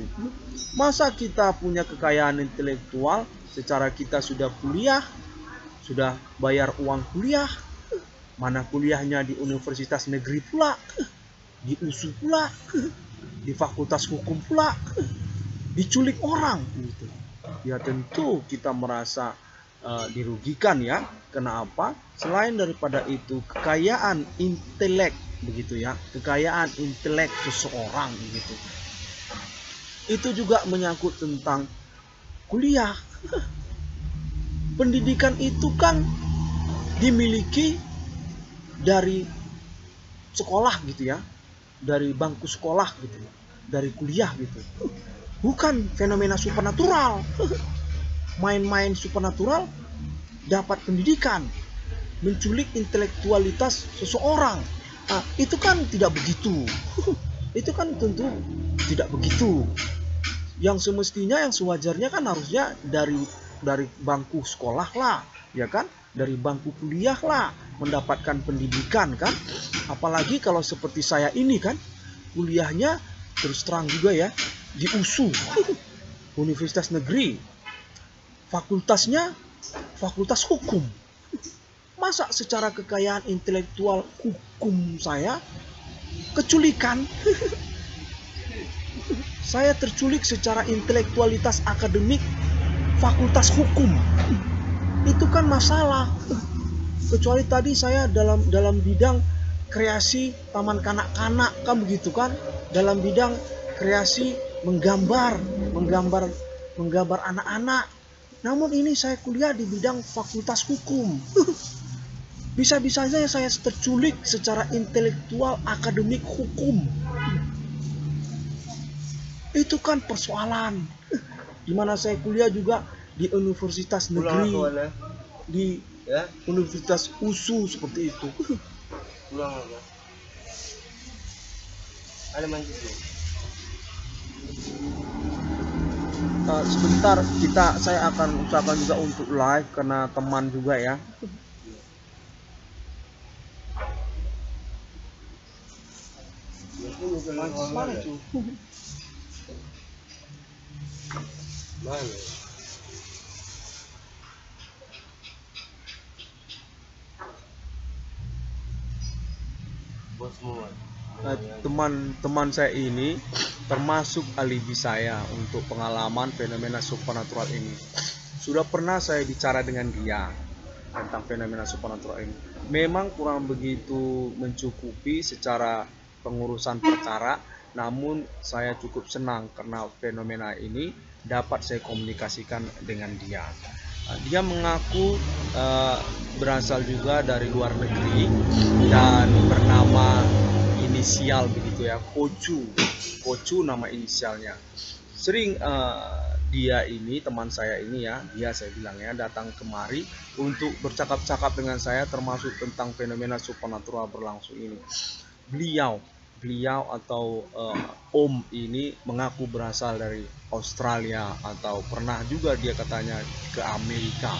Masa kita punya kekayaan intelektual secara kita sudah kuliah, sudah bayar uang kuliah, mana kuliahnya di universitas negeri pula, di USU pula, di fakultas hukum pula, diculik orang gitu. Ya tentu kita merasa dirugikan ya. Kenapa? Selain daripada itu kekayaan intelek begitu ya, kekayaan intelek seseorang begitu. Itu juga menyangkut tentang kuliah. Pendidikan itu kan dimiliki dari sekolah gitu ya, dari bangku sekolah gitu, dari kuliah gitu. Bukan fenomena supernatural. Main-main supernatural dapat pendidikan, menculik intelektualitas seseorang. Nah, itu kan tidak begitu. Itu kan tentu tidak begitu. Yang semestinya, yang sewajarnya kan harusnya dari bangku sekolah lah, ya kan? Dari bangku kuliah lah mendapatkan pendidikan kan? Apalagi kalau seperti saya ini kan, kuliahnya terus terang juga ya di USU, Universitas Negeri. Fakultasnya Fakultas Hukum. Masa secara kekayaan intelektual hukum saya keculikan? Saya terculik secara intelektualitas akademik Fakultas Hukum. Itu kan masalah. Kecuali tadi saya dalam bidang kreasi taman kanak-kanak kan begitu kan, dalam bidang kreasi menggambar anak-anak. Namun ini saya kuliah di bidang Fakultas Hukum. Bisa-bisanya saya terculik secara intelektual akademik hukum. Itu kan persoalan. Di mana saya kuliah juga di universitas negeri, di universitas USU seperti itu. Sebentar saya akan usahakan juga untuk live karena teman juga ya. Mana itu? Mana? buat semua. Teman-teman saya ini termasuk alibi saya untuk pengalaman fenomena supernatural ini. Sudah pernah saya bicara dengan dia tentang fenomena supernatural ini. Memang kurang begitu mencukupi secara pengurusan perkara, namun saya cukup senang karena fenomena ini dapat saya komunikasikan dengan dia. Dia mengaku berasal juga dari luar negeri dan bernama inisial begitu ya, Kocu nama inisialnya. Sering dia ini, teman saya ini ya, dia saya bilang ya, datang kemari untuk bercakap-cakap dengan saya termasuk tentang fenomena supernatural berlangsung ini. Beliau atau Om ini mengaku berasal dari Australia atau pernah juga dia katanya ke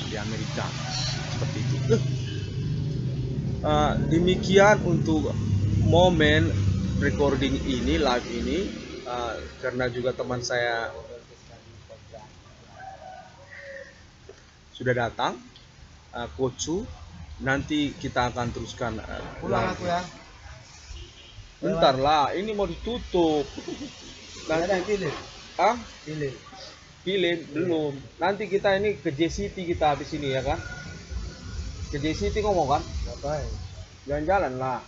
di Amerika seperti itu. Demikian untuk momen recording ini, live ini, karena juga teman saya sudah datang, Kocu. Nanti kita akan teruskan Pulang live. aku ya. Bentar lah, ini mau ditutup. Nanti pilih. Ah, Pilih. pilih belum. Nanti kita ini ke JCT kita habis ini ya kan? Ke JCT ngomong kan? Ngapain? Jalan-jalan lah.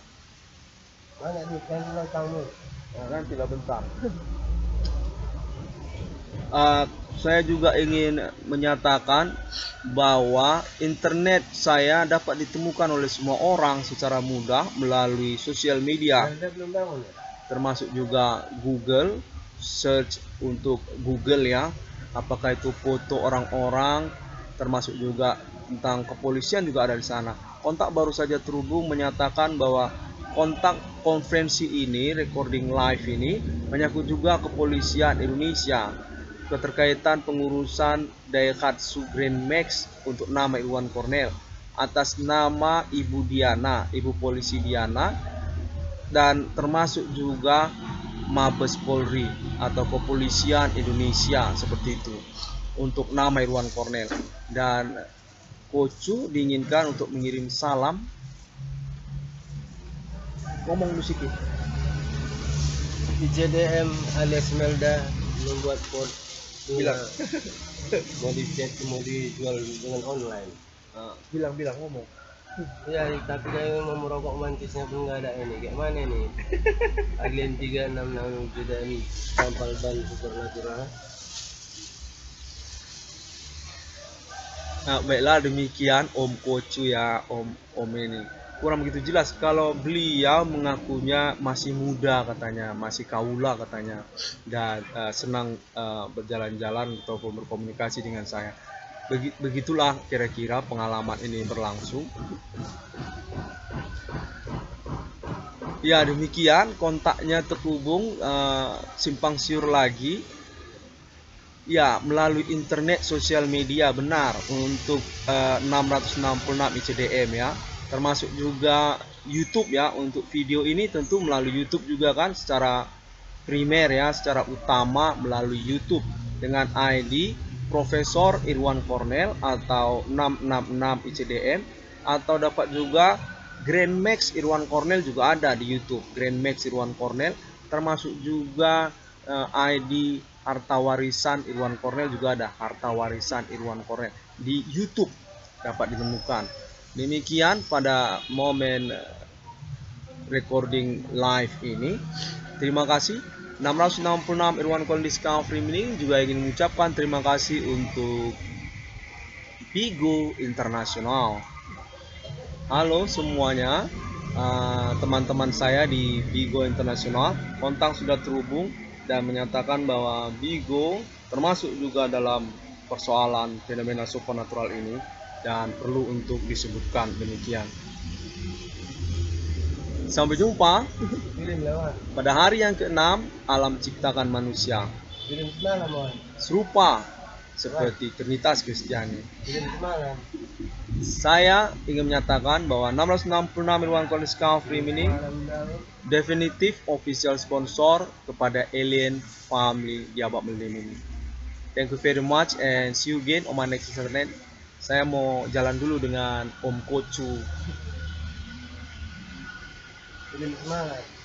Mana nih? Kan ulang tahun lu. Nah, nanti lah bentar. Saya juga ingin menyatakan bahwa internet saya dapat ditemukan oleh semua orang secara mudah melalui sosial media, Anda belum bangun ya? termasuk juga Google, search untuk Google ya, apakah itu foto orang-orang, termasuk juga tentang kepolisian juga ada di sana. Kontak baru saja terhubung menyatakan bahwa kontak konferensi ini, recording live ini, menyangkut juga kepolisian Indonesia, keterkaitan pengurusan Daihatsu Grand Max untuk nama Irwan Cornell atas nama Ibu Diana, Ibu Polisi Diana, dan termasuk juga Mabes Polri atau Kepolisian Indonesia seperti itu untuk nama Irwan Cornell. Dan Kocu diinginkan untuk mengirim salam. Ngomong musik itu. ICDM alias Melda membuat pot Bilang. mau dicek, mau dijual dengan online. Bilang ngomong. Ya, tapi dia mau merokok mantisnya pun nggak ada ini. Kayak mana nih? Alien 366 dan sampal ban supernatural. Nah, baiklah demikian Om Kocu ya, Om ini. Kurang begitu jelas kalau beliau mengakunya masih muda katanya, masih kaula katanya, dan senang berjalan-jalan ataupun berkomunikasi dengan saya. Begitulah kira-kira pengalaman ini berlangsung. Ya demikian, kontaknya terhubung simpang siur lagi. Ya, melalui internet sosial media benar untuk 666 ICDM ya, termasuk juga YouTube ya. Untuk video ini tentu melalui YouTube juga kan, secara primer ya, secara utama melalui YouTube dengan ID Profesor Irwan Cornell atau 666 ICDM, atau dapat juga Grand Max Irwan Cornell juga ada di YouTube, Grand Max Irwan Cornell, termasuk juga ID Harta Warisan Irwan Cornell juga ada, Harta Warisan Irwan Cornell di YouTube dapat ditemukan. Demikian pada momen recording live ini. Terima kasih. 666 Irwan Cornell Discovery Meeting juga ingin mengucapkan terima kasih untuk Bigo Internasional. Halo semuanya, teman-teman saya di Bigo Internasional, kontak sudah terhubung dan menyatakan bahwa Bigo termasuk juga dalam persoalan fenomena supernatural ini dan perlu untuk disebutkan demikian. Sampai jumpa Kirim lewat. pada hari yang ke-6 alam ciptakan manusia. Kirim semalam, Wan. Serupa seperti Trinitas Kristiani. Kirim semalam. Saya ingin menyatakan bahwa 666 Irwan Cornell Discovery ini definitif official sponsor kepada Alien Family di Abad Millennium ini. Thank you very much and see you again on my next segment. Saya mau jalan dulu dengan Om Kocu. lebih semangat.